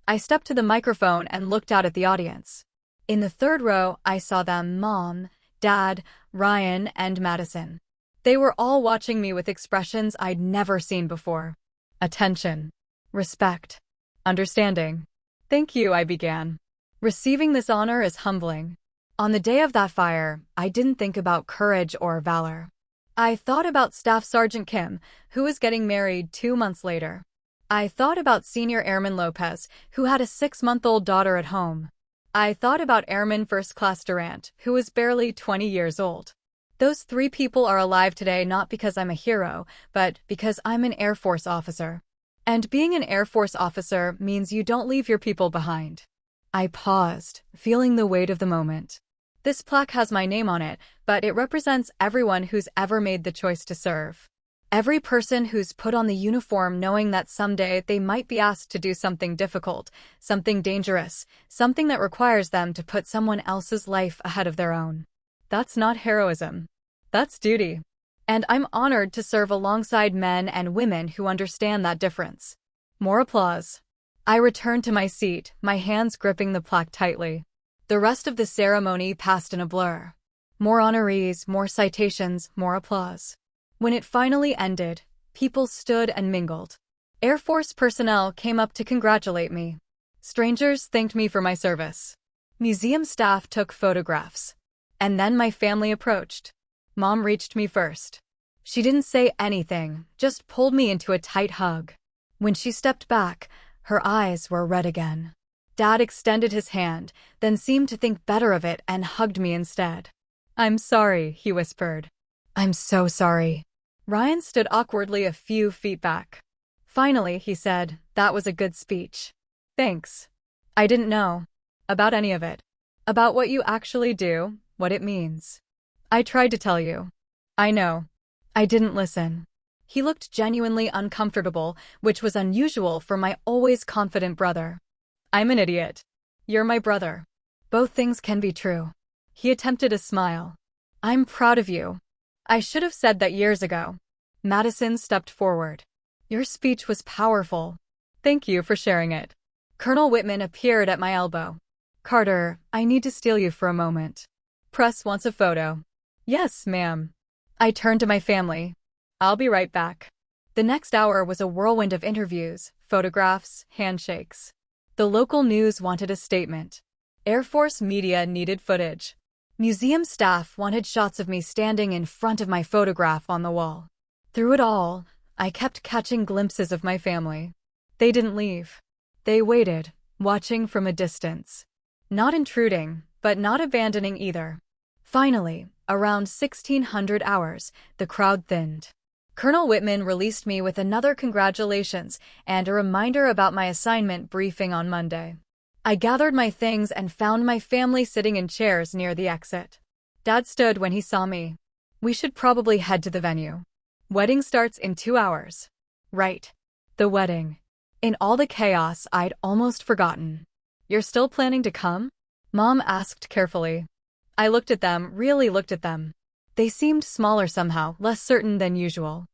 I stepped to the microphone and looked out at the audience. In the 3rd row, I saw them Mom, Dad, Ryan, and Madison. They were all watching me with expressions I'd never seen before. Attention. Respect. Understanding. Thank you, I began. Receiving this honor is humbling. On the day of that fire, I didn't think about courage or valor. I thought about Staff Sergeant Kim, who was getting married 2 months later. I thought about Senior Airman Lopez, who had a 6-month-old daughter at home. I thought about Airman First Class Durant, who was barely 20 years old. Those 3 people are alive today not because I'm a hero, but because I'm an Air Force officer. And being an Air Force officer means you don't leave your people behind. I paused, feeling the weight of the moment. This plaque has my name on it, but it represents everyone who's ever made the choice to serve. Every person who's put on the uniform knowing that someday they might be asked to do something difficult, something dangerous, something that requires them to put someone else's life ahead of their own. That's not heroism. That's duty. And I'm honored to serve alongside men and women who understand that difference. More applause. I returned to my seat, my hands gripping the plaque tightly. The rest of the ceremony passed in a blur. More honorees, more citations, more applause. When it finally ended, people stood and mingled. Air Force personnel came up to congratulate me. Strangers thanked me for my service. Museum staff took photographs. And then my family approached. Mom reached me first. She didn't say anything, just pulled me into a tight hug. When she stepped back, her eyes were red again. Dad extended his hand, then seemed to think better of it and hugged me instead. "I'm sorry," he whispered. "I'm so sorry." Ryan stood awkwardly a few feet back. Finally, he said, "That was a good speech. Thanks. I didn't know about any of it. About what you actually do, what it means. I tried to tell you. I know. I didn't listen." He looked genuinely uncomfortable, which was unusual for my always confident brother. "I'm an idiot. You're my brother. Both things can be true." He attempted a smile. "I'm proud of you. I should have said that years ago." Madison stepped forward. "Your speech was powerful. Thank you for sharing it." Colonel Whitman appeared at my elbow. "Carter, I need to steal you for a moment. Press wants a photo." "Yes, ma'am." I turned to my family. "I'll be right back." The next hour was a whirlwind of interviews, photographs, handshakes. The local news wanted a statement. Air Force media needed footage. Museum staff wanted shots of me standing in front of my photograph on the wall. Through it all, I kept catching glimpses of my family. They didn't leave. They waited, watching from a distance. Not intruding, but not abandoning either. Finally, around 1600 hours, the crowd thinned. Colonel Whitman released me with another congratulations and a reminder about my assignment briefing on Monday. I gathered my things and found my family sitting in chairs near the exit. Dad stood when he saw me. "We should probably head to the venue. Wedding starts in 2 hours." Right. The wedding. In all the chaos, I'd almost forgotten. "You're still planning to come?" Mom asked carefully. I looked at them, really looked at them. They seemed smaller somehow, less certain than usual.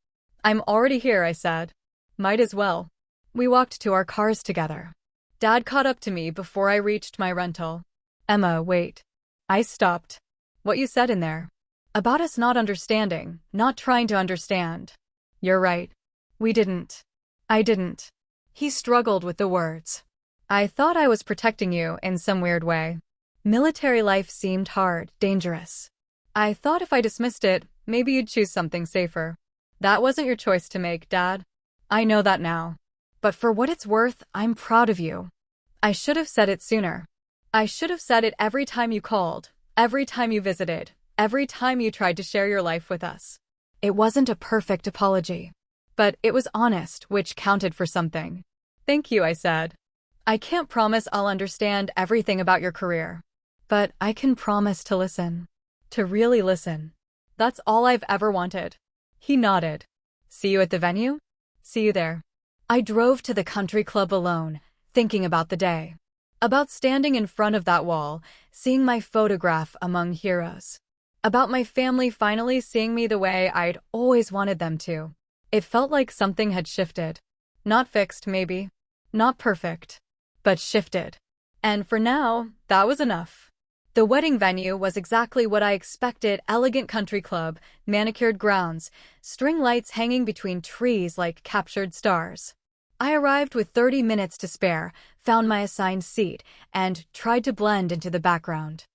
"I'm already here," I said. "Might as well." We walked to our cars together. Dad caught up to me before I reached my rental. "Emma, wait." I stopped. "What you said in there? About us not understanding, not trying to understand." "You're right. We didn't." "I didn't." He struggled with the words. "I thought I was protecting you in some weird way. Military life seemed hard, dangerous. I thought if I dismissed it, maybe you'd choose something safer. That wasn't your choice to make, Dad. I know that now. But for what it's worth, I'm proud of you. I should have said it sooner. I should have said it every time you called, every time you visited, every time you tried to share your life with us. It wasn't a perfect apology. But it was honest, which counted for something." "Thank you," I said. "I can't promise I'll understand everything about your career. But I can promise to listen. To really listen. That's all I've ever wanted." He nodded. "See you at the venue?" "See you there." I drove to the country club alone, thinking about the day. About standing in front of that wall, seeing my photograph among heroes. About my family finally seeing me the way I'd always wanted them to. It felt like something had shifted. Not fixed, maybe. Not perfect. But shifted. And for now, that was enough. The wedding venue was exactly what I expected: elegant country club, manicured grounds, string lights hanging between trees like captured stars. I arrived with 30 minutes to spare, found my assigned seat, and tried to blend into the background.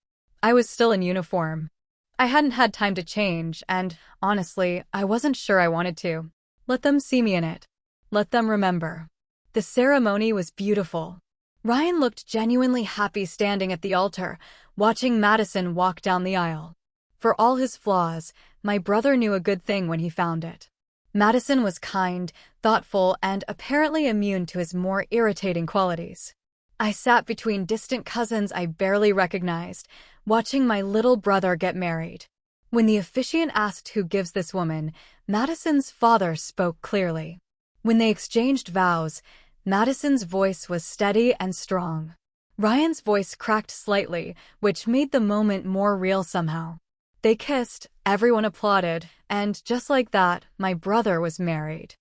I was still in uniform. I hadn't had time to change, and honestly, I wasn't sure I wanted to. Let them see me in it. Let them remember. The ceremony was beautiful. Ryan looked genuinely happy standing at the altar, watching Madison walk down the aisle. For all his flaws, my brother knew a good thing when he found it. Madison was kind, thoughtful, and apparently immune to his more irritating qualities. I sat between distant cousins I barely recognized, watching my little brother get married. When the officiant asked who gives this woman, Madison's father spoke clearly. When they exchanged vows, Madison's voice was steady and strong. Ryan's voice cracked slightly, which made the moment more real somehow. They kissed, everyone applauded, and just like that, my brother was married.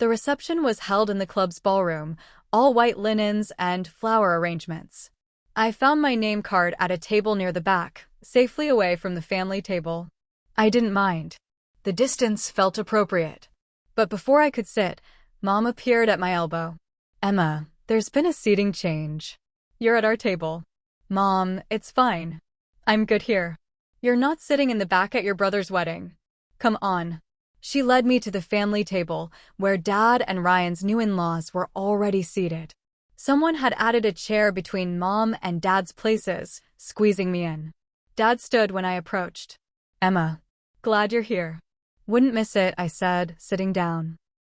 The reception was held in the club's ballroom, all white linens and flower arrangements. I found my name card at a table near the back, safely away from the family table. I didn't mind. The distance felt appropriate. But before I could sit, Mom appeared at my elbow. Emma, there's been a seating change. You're at our table. Mom, it's fine. I'm good here. You're not sitting in the back at your brother's wedding. Come on. She led me to the family table, where Dad and Ryan's new in-laws were already seated. Someone had added a chair between Mom and Dad's places, squeezing me in. Dad stood when I approached. Emma, glad you're here. Wouldn't miss it, I said, sitting down.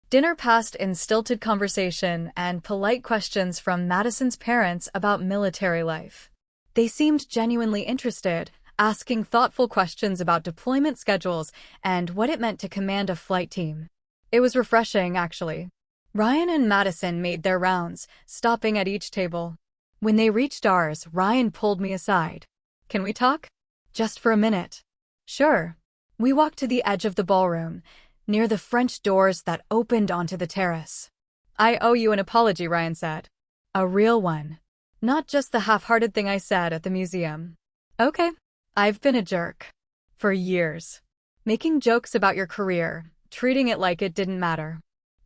Dinner passed in stilted conversation and polite questions from Madison's parents about military life. They seemed genuinely interested, asking thoughtful questions about deployment schedules and what it meant to command a flight team. It was refreshing, actually. Ryan and Madison made their rounds, stopping at each table. When they reached ours, Ryan pulled me aside. Can we talk? Just for a minute. Sure. We walked to the edge of the ballroom, near the French doors that opened onto the terrace. I owe you an apology, Ryan said. A real one. Not just the half-hearted thing I said at the museum. Okay. I've been a jerk. For years. Making jokes about your career, treating it like it didn't matter.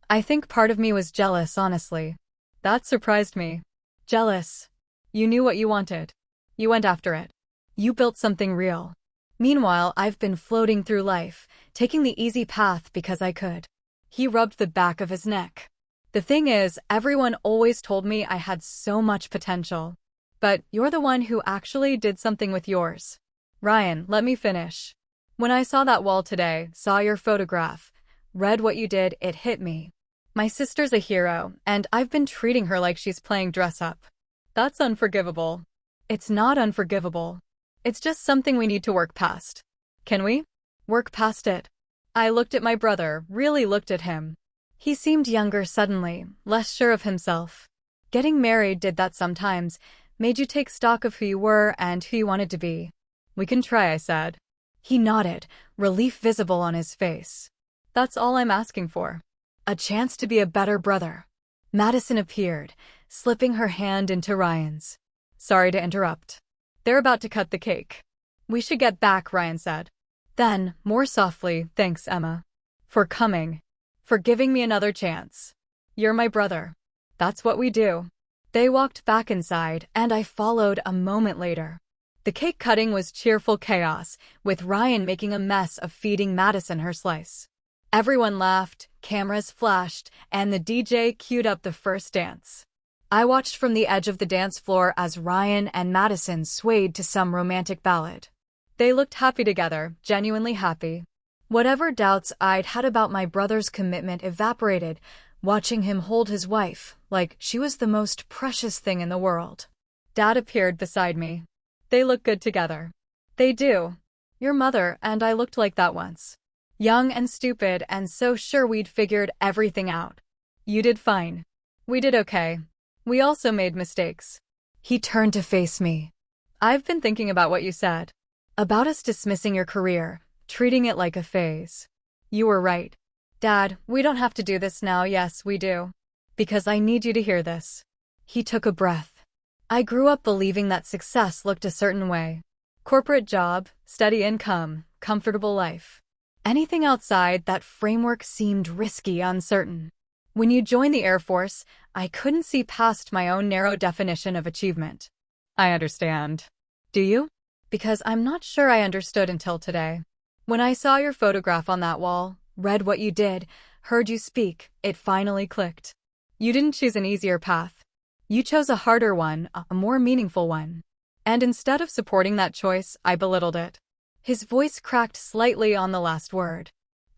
I think part of me was jealous, honestly. That surprised me. Jealous. You knew what you wanted. You went after it. You built something real. Meanwhile, I've been floating through life, taking the easy path because I could. He rubbed the back of his neck. The thing is, everyone always told me I had so much potential. But you're the one who actually did something with yours. Ryan, let me finish. When I saw that wall today, saw your photograph, read what you did, it hit me. My sister's a hero, and I've been treating her like she's playing dress-up. That's unforgivable. It's not unforgivable. It's just something we need to work past. Can we? Work past it. I looked at my brother, really looked at him. He seemed younger suddenly, less sure of himself. Getting married did that sometimes, made you take stock of who you were and who you wanted to be. We can try, I said. He nodded, relief visible on his face. That's all I'm asking for. A chance to be a better brother. Madison appeared, slipping her hand into Ryan's. Sorry to interrupt. They're about to cut the cake. We should get back, Ryan said. Then, more softly, thanks, Emma. For coming. For giving me another chance. You're my brother. That's what we do. They walked back inside, and I followed a moment later. The cake cutting was cheerful chaos, with Ryan making a mess of feeding Madison her slice. Everyone laughed, cameras flashed, and the DJ queued up the first dance. I watched from the edge of the dance floor as Ryan and Madison swayed to some romantic ballad. They looked happy together, genuinely happy. Whatever doubts I'd had about my brother's commitment evaporated, watching him hold his wife, like she was the most precious thing in the world. Dad appeared beside me. They look good together. They do. Your mother and I looked like that once. Young and stupid and so sure we'd figured everything out. You did fine. We did okay. We also made mistakes. He turned to face me. I've been thinking about what you said. About us dismissing your career, treating it like a phase. You were right. Dad, we don't have to do this now. Yes, we do. Because I need you to hear this. He took a breath. I grew up believing that success looked a certain way. Corporate job, steady income, comfortable life. Anything outside that framework seemed risky, uncertain. When you joined the Air Force, I couldn't see past my own narrow definition of achievement. I understand. Do you? Because I'm not sure I understood until today. When I saw your photograph on that wall, read what you did, heard you speak, it finally clicked. You didn't choose an easier path. You chose a harder one, a more meaningful one. And instead of supporting that choice, I belittled it. His voice cracked slightly on the last word.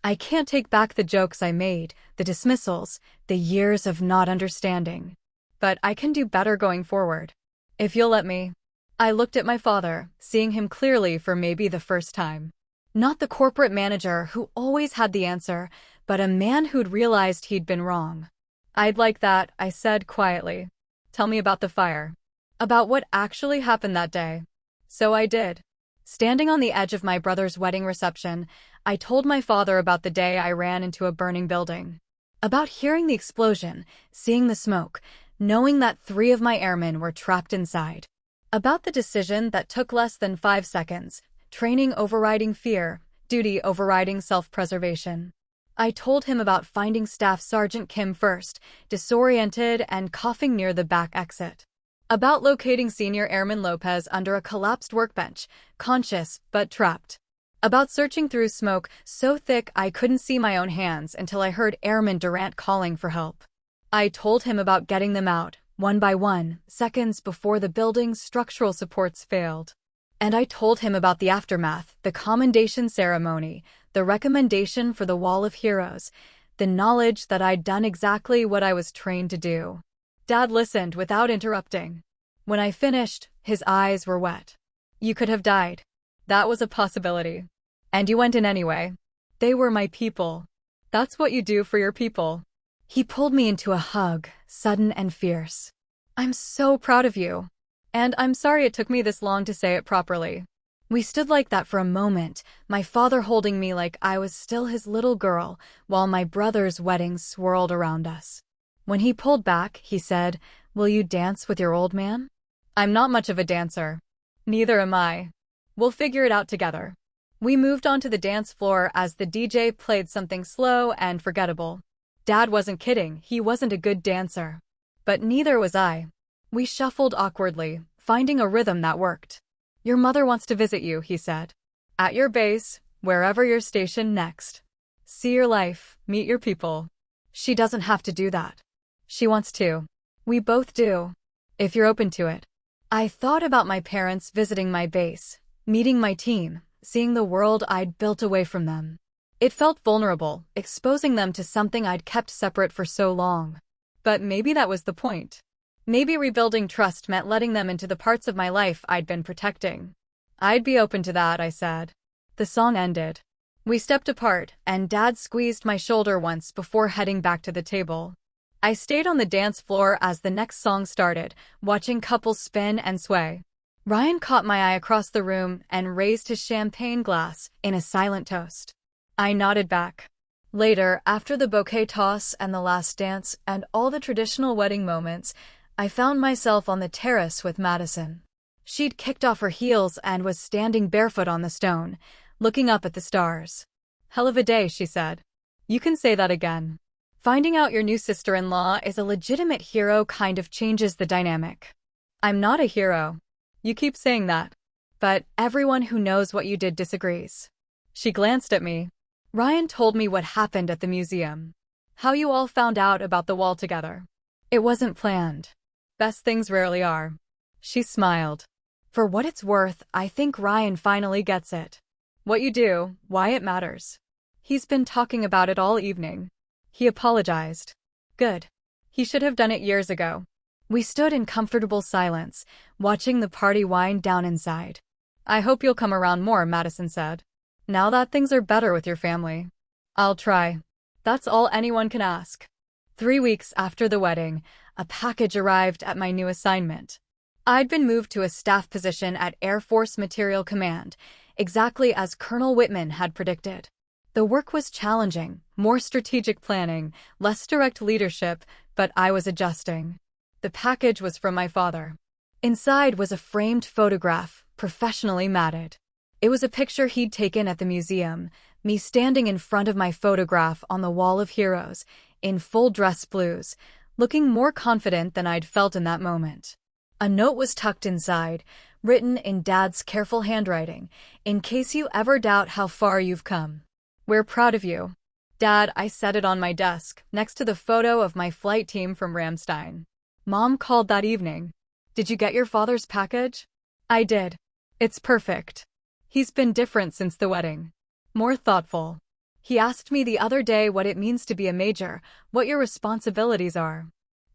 I can't take back the jokes I made, the dismissals, the years of not understanding. But I can do better going forward. If you'll let me. I looked at my father, seeing him clearly for maybe the first time. Not the corporate manager who always had the answer, but a man who'd realized he'd been wrong. I'd like that, I said quietly. Tell me about the fire. About what actually happened that day. So I did. Standing on the edge of my brother's wedding reception, I told my father about the day I ran into a burning building. About hearing the explosion, seeing the smoke, knowing that 3 of my airmen were trapped inside. About the decision that took less than 5 seconds, training overriding fear, duty overriding self-preservation. I told him about finding Staff Sergeant Kim first, disoriented and coughing near the back exit. About locating Senior Airman Lopez under a collapsed workbench, conscious but trapped. About searching through smoke so thick I couldn't see my own hands until I heard Airman Durant calling for help. I told him about getting them out, one by one, seconds before the building's structural supports failed. And I told him about the aftermath, the commendation ceremony, the recommendation for the Wall of Heroes, the knowledge that I'd done exactly what I was trained to do. Dad listened without interrupting. When I finished, his eyes were wet. You could have died. That was a possibility. And you went in anyway. They were my people. That's what you do for your people. He pulled me into a hug, sudden and fierce. I'm so proud of you. And I'm sorry it took me this long to say it properly. We stood like that for a moment, my father holding me like I was still his little girl, while my brother's wedding swirled around us. When he pulled back, he said, "Will you dance with your old man?" I'm not much of a dancer. Neither am I. We'll figure it out together. We moved onto the dance floor as the DJ played something slow and forgettable. Dad wasn't kidding, he wasn't a good dancer. But neither was I. We shuffled awkwardly, finding a rhythm that worked. Your mother wants to visit you, he said. At your base, wherever you're stationed next. See your life, meet your people. She doesn't have to do that. She wants to. We both do. If you're open to it. I thought about my parents visiting my base, meeting my team, seeing the world I'd built away from them. It felt vulnerable, exposing them to something I'd kept separate for so long. But maybe that was the point. Maybe rebuilding trust meant letting them into the parts of my life I'd been protecting. I'd be open to that, I said. The song ended. We stepped apart, and Dad squeezed my shoulder once before heading back to the table. I stayed on the dance floor as the next song started, watching couples spin and sway. Ryan caught my eye across the room and raised his champagne glass in a silent toast. I nodded back. Later, after the bouquet toss and the last dance and all the traditional wedding moments, I found myself on the terrace with Madison. She'd kicked off her heels and was standing barefoot on the stone, looking up at the stars. Hell of a day, she said. You can say that again. Finding out your new sister-in-law is a legitimate hero kind of changes the dynamic. I'm not a hero. You keep saying that. But everyone who knows what you did disagrees. She glanced at me. Ryan told me what happened at the museum. How you all found out about the wall together. It wasn't planned. Best things rarely are. She smiled. For what it's worth, I think Ryan finally gets it. What you do, why it matters. He's been talking about it all evening. He apologized. Good. He should have done it years ago. We stood in comfortable silence, watching the party wind down inside. I hope you'll come around more, Madison said. Now that things are better with your family. I'll try. That's all anyone can ask. 3 weeks after the wedding, a package arrived at my new assignment. I'd been moved to a staff position at Air Force Materiel Command, exactly as Colonel Whitman had predicted. The work was challenging, more strategic planning, less direct leadership, but I was adjusting. The package was from my father. Inside was a framed photograph, professionally matted. It was a picture he'd taken at the museum, me standing in front of my photograph on the Wall of Heroes, in full dress blues, looking more confident than I'd felt in that moment. A note was tucked inside, written in Dad's careful handwriting, in case you ever doubt how far you've come. We're proud of you. Dad, I set it on my desk, next to the photo of my flight team from Ramstein. Mom called that evening. Did you get your father's package? I did. It's perfect. He's been different since the wedding. More thoughtful. He asked me the other day what it means to be a major, what your responsibilities are.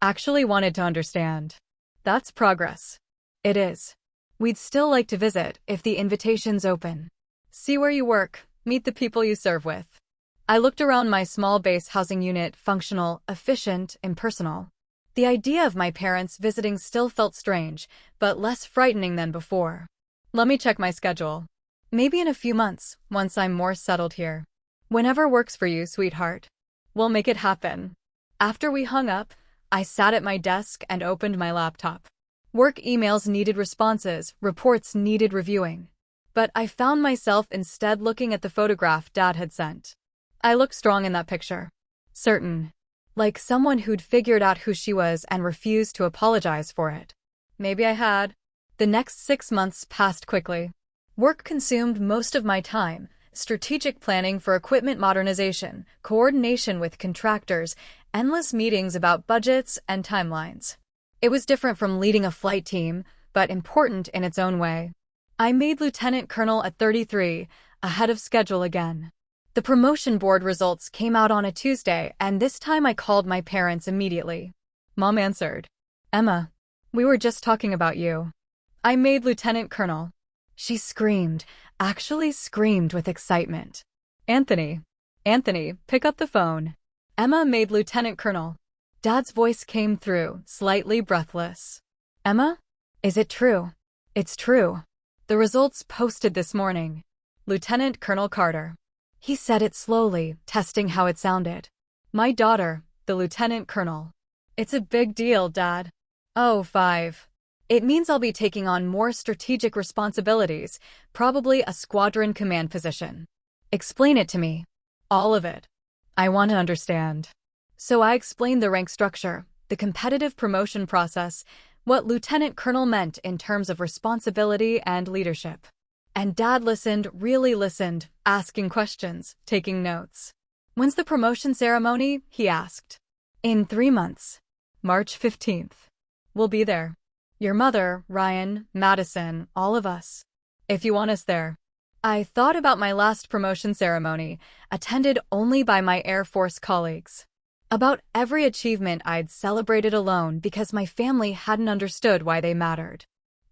Actually wanted to understand. That's progress. It is. We'd still like to visit if the invitation's open. See where you work, meet the people you serve with. I looked around my small base housing unit, functional, efficient, impersonal. The idea of my parents visiting still felt strange, but less frightening than before. Let me check my schedule. Maybe in a few months, once I'm more settled here. Whenever works for you, sweetheart. We'll make it happen. After we hung up, I sat at my desk and opened my laptop. Work emails needed responses, reports needed reviewing. But I found myself instead looking at the photograph Dad had sent. I looked strong in that picture. Certain. Like someone who'd figured out who she was and refused to apologize for it. Maybe I had. The next 6 months passed quickly. Work consumed most of my time. Strategic planning for equipment modernization, coordination with contractors, endless meetings about budgets and timelines. It was different from leading a flight team, but important in its own way. I made Lieutenant Colonel at 33, ahead of schedule again. The promotion board results came out on a Tuesday, and this time I called my parents immediately. Mom answered. "Emma, we were just talking about you. I made Lieutenant Colonel." She screamed, actually screamed with excitement. Anthony, pick up the phone. Emma made Lieutenant Colonel." Dad's voice came through, slightly breathless. "Emma? Is it true?" "It's true. The results posted this morning. Lieutenant Colonel Carter." He said it slowly, testing how it sounded. "My daughter, the Lieutenant Colonel." "It's a big deal, Dad." "Oh, 5. It means I'll be taking on more strategic responsibilities, probably a squadron command position." "Explain it to me." "All of it. I want to understand." So I explained the rank structure, the competitive promotion process, what Lieutenant Colonel meant in terms of responsibility and leadership. And Dad listened, really listened, asking questions, taking notes. "When's the promotion ceremony?" he asked. "In 3 months. March 15th. We'll be there. Your mother, Ryan, Madison, all of us. If you want us there." I thought about my last promotion ceremony, attended only by my Air Force colleagues. About every achievement I'd celebrated alone because my family hadn't understood why they mattered.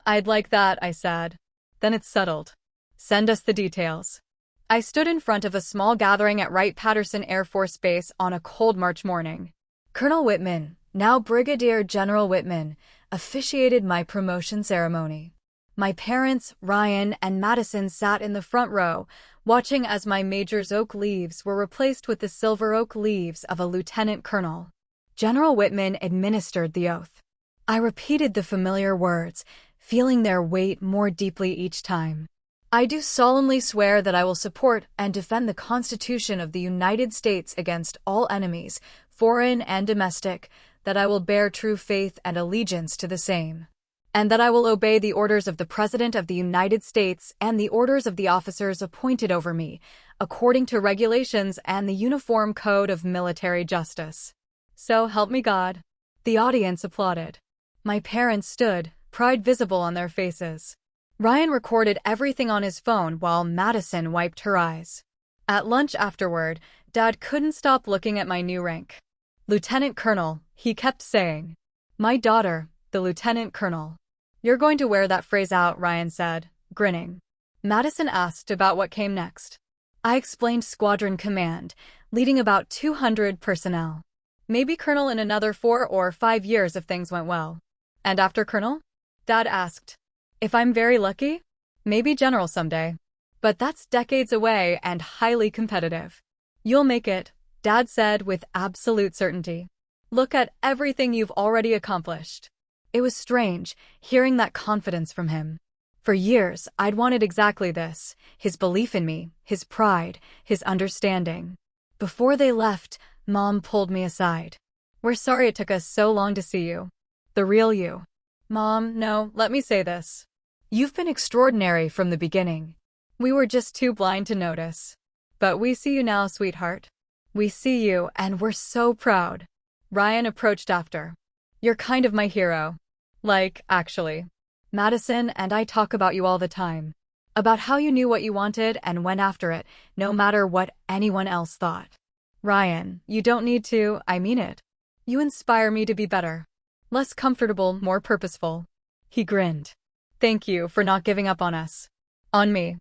"I'd like that," I said. "Then it's settled. Send us the details." I stood in front of a small gathering at Wright-Patterson Air Force Base on a cold March morning. Colonel Whitman, now Brigadier General Whitman, officiated my promotion ceremony. My parents, Ryan and Madison, sat in the front row, watching as my Major's oak leaves were replaced with the silver oak leaves of a lieutenant colonel. General Whitman administered the oath. I repeated the familiar words, feeling their weight more deeply each time. "I do solemnly swear that I will support and defend the Constitution of the United States against all enemies, foreign and domestic, that I will bear true faith and allegiance to the same, and that I will obey the orders of the President of the United States and the orders of the officers appointed over me, according to regulations and the Uniform Code of Military Justice. So help me God." The audience applauded. My parents stood, pride visible on their faces. Ryan recorded everything on his phone while Madison wiped her eyes. At lunch afterward, Dad couldn't stop looking at my new rank. "Lieutenant Colonel," he kept saying. "My daughter, the Lieutenant Colonel." "You're going to wear that phrase out," Ryan said, grinning. Madison asked about what came next. I explained squadron command, leading about 200 personnel. "Maybe Colonel in another 4 or 5 years if things went well." "And after Colonel?" Dad asked. "If I'm very lucky, maybe General someday. But that's decades away and highly competitive." "You'll make it," Dad said with absolute certainty. "Look at everything you've already accomplished." It was strange, hearing that confidence from him. For years, I'd wanted exactly this, his belief in me, his pride, his understanding. Before they left, Mom pulled me aside. "We're sorry it took us so long to see you. The real you." "Mom, no, let me say this. You've been extraordinary from the beginning. We were just too blind to notice. But we see you now, sweetheart. We see you, and we're so proud." Ryan approached after. "You're kind of my hero. Like, actually. Madison and I talk about you all the time. About how you knew what you wanted and went after it, no matter what anyone else thought. Ryan, you don't need to, I mean it. You inspire me to be better. Less comfortable, more purposeful." He grinned. "Thank you for not giving up on us. On me.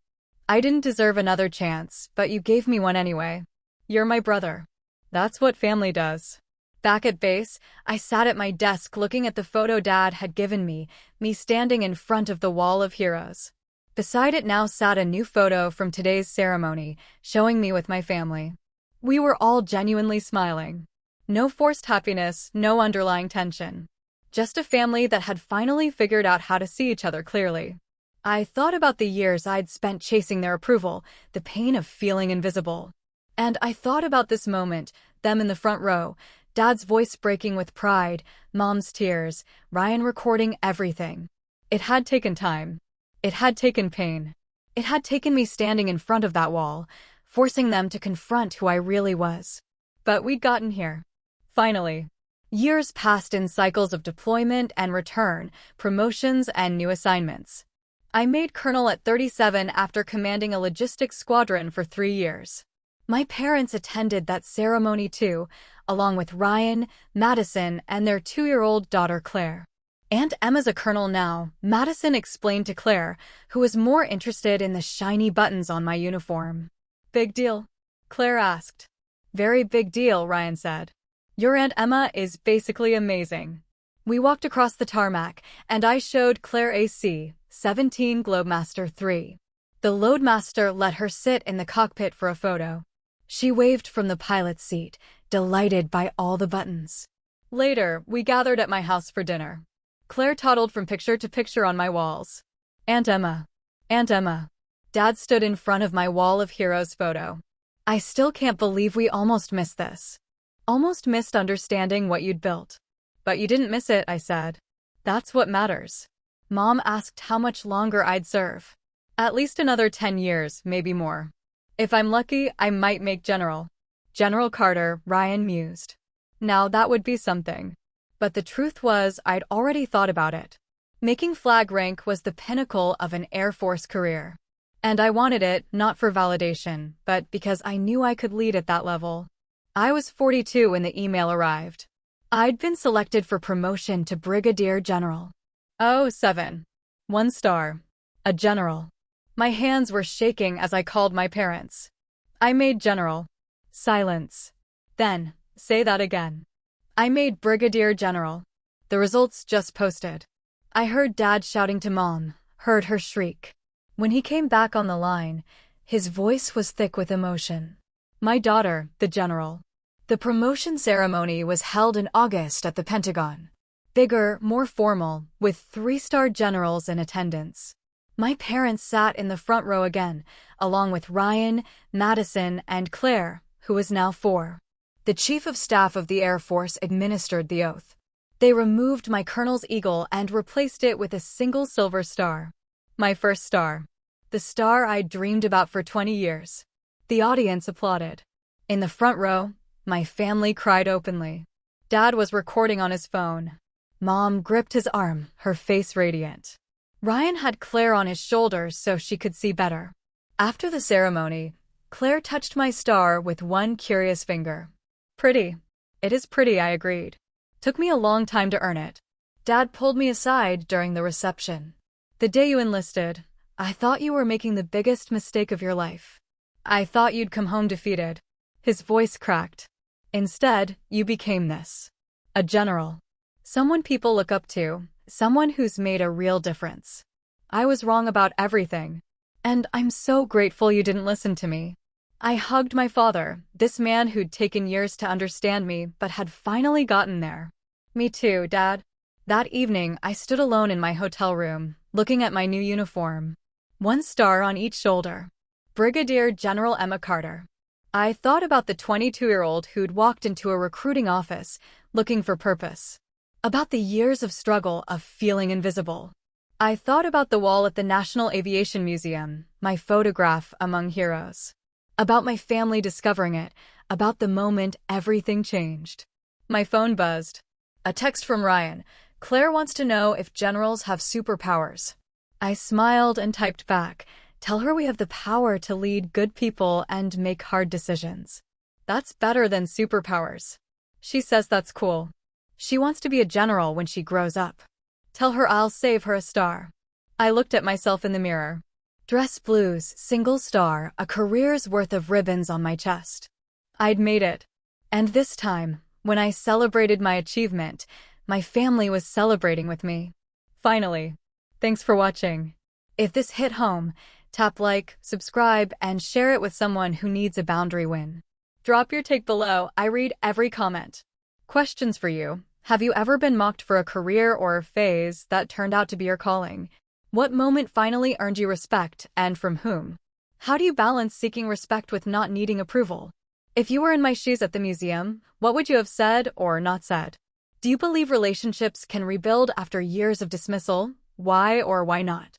I didn't deserve another chance, but you gave me one anyway. You're my brother. That's what family does." Back at base, I sat at my desk looking at the photo Dad had given me standing in front of the wall of heroes. Beside it now sat a new photo from today's ceremony, showing me with my family. We were all genuinely smiling. No forced happiness, no underlying tension. Just a family that had finally figured out how to see each other clearly. I thought about the years I'd spent chasing their approval, the pain of feeling invisible. And I thought about this moment, them in the front row, Dad's voice breaking with pride, Mom's tears, Ryan recording everything. It had taken time. It had taken pain. It had taken me standing in front of that wall, forcing them to confront who I really was. But we'd gotten here. Finally. Years passed in cycles of deployment and return, promotions and new assignments. I made colonel at 37 after commanding a logistics squadron for 3 years. My parents attended that ceremony too, along with Ryan, Madison, and their 2-year-old daughter Claire. Aunt Emma's a colonel now, Madison explained to Claire, who was more interested in the shiny buttons on my uniform. Big deal? Claire asked. Very big deal, Ryan said. Your Aunt Emma is basically amazing. We walked across the tarmac, and I showed Claire AC-17 Globemaster III. The loadmaster let her sit in the cockpit for a photo. She waved from the pilot's seat, delighted by all the buttons. Later, we gathered at my house for dinner. Claire toddled from picture to picture on my walls. Aunt Emma. Aunt Emma. Dad stood in front of my wall of heroes photo. I still can't believe we almost missed this. Almost missed understanding what you'd built. But you didn't miss it, I said. That's what matters. Mom asked how much longer I'd serve. At least another 10 years, maybe more. If I'm lucky, I might make general. General Carter, Ryan mused. Now that would be something. But the truth was, I'd already thought about it. Making flag rank was the pinnacle of an Air Force career. And I wanted it, not for validation, but because I knew I could lead at that level. I was 42 when the email arrived. I'd been selected for promotion to Brigadier General. Oh, 7. 1 star. A general. My hands were shaking as I called my parents. I made general. Silence. Then, say that again. I made Brigadier General. The results just posted. I heard Dad shouting to Mom, heard her shriek. When he came back on the line, his voice was thick with emotion. My daughter, the general. The promotion ceremony was held in August at the Pentagon. Bigger, more formal, with 3-star generals in attendance. My parents sat in the front row again, along with Ryan, Madison, and Claire, who was now 4. The Chief of Staff of the Air Force administered the oath. They removed my colonel's eagle and replaced it with a single silver star. My first star. The star I'd dreamed about for 20 years. The audience applauded. In the front row, my family cried openly. Dad was recording on his phone. Mom gripped his arm, her face radiant. Ryan had Claire on his shoulders so she could see better. After the ceremony, Claire touched my star with one curious finger. Pretty. It is pretty, I agreed. Took me a long time to earn it. Dad pulled me aside during the reception. The day you enlisted, I thought you were making the biggest mistake of your life. I thought you'd come home defeated. His voice cracked. Instead, you became this. A general. Someone people look up to, someone who's made a real difference. I was wrong about everything. And I'm so grateful you didn't listen to me. I hugged my father, this man who'd taken years to understand me but had finally gotten there. Me too, Dad. That evening, I stood alone in my hotel room, looking at my new uniform. 1 star on each shoulder. Brigadier General Emma Carter. I thought about the 22-year-old who'd walked into a recruiting office, looking for purpose. About the years of struggle of feeling invisible. I thought about the wall at the National Aviation Museum, my photograph among heroes. About my family discovering it, about the moment everything changed. My phone buzzed. A text from Ryan. Claire wants to know if generals have superpowers. I smiled and typed back. Tell her we have the power to lead good people and make hard decisions. That's better than superpowers. She says that's cool. She wants to be a general when she grows up. Tell her I'll save her a star. I looked at myself in the mirror. Dress blues, single star, a career's worth of ribbons on my chest. I'd made it. And this time, when I celebrated my achievement, my family was celebrating with me. Finally. Thanks for watching. If this hit home, tap like, subscribe, and share it with someone who needs a boundary win. Drop your take below. I read every comment. Questions for you. Have you ever been mocked for a career or phase that turned out to be your calling? What moment finally earned you respect, and from whom? How do you balance seeking respect with not needing approval? If you were in my shoes at the museum, what would you have said or not said? Do you believe relationships can rebuild after years of dismissal? Why or why not?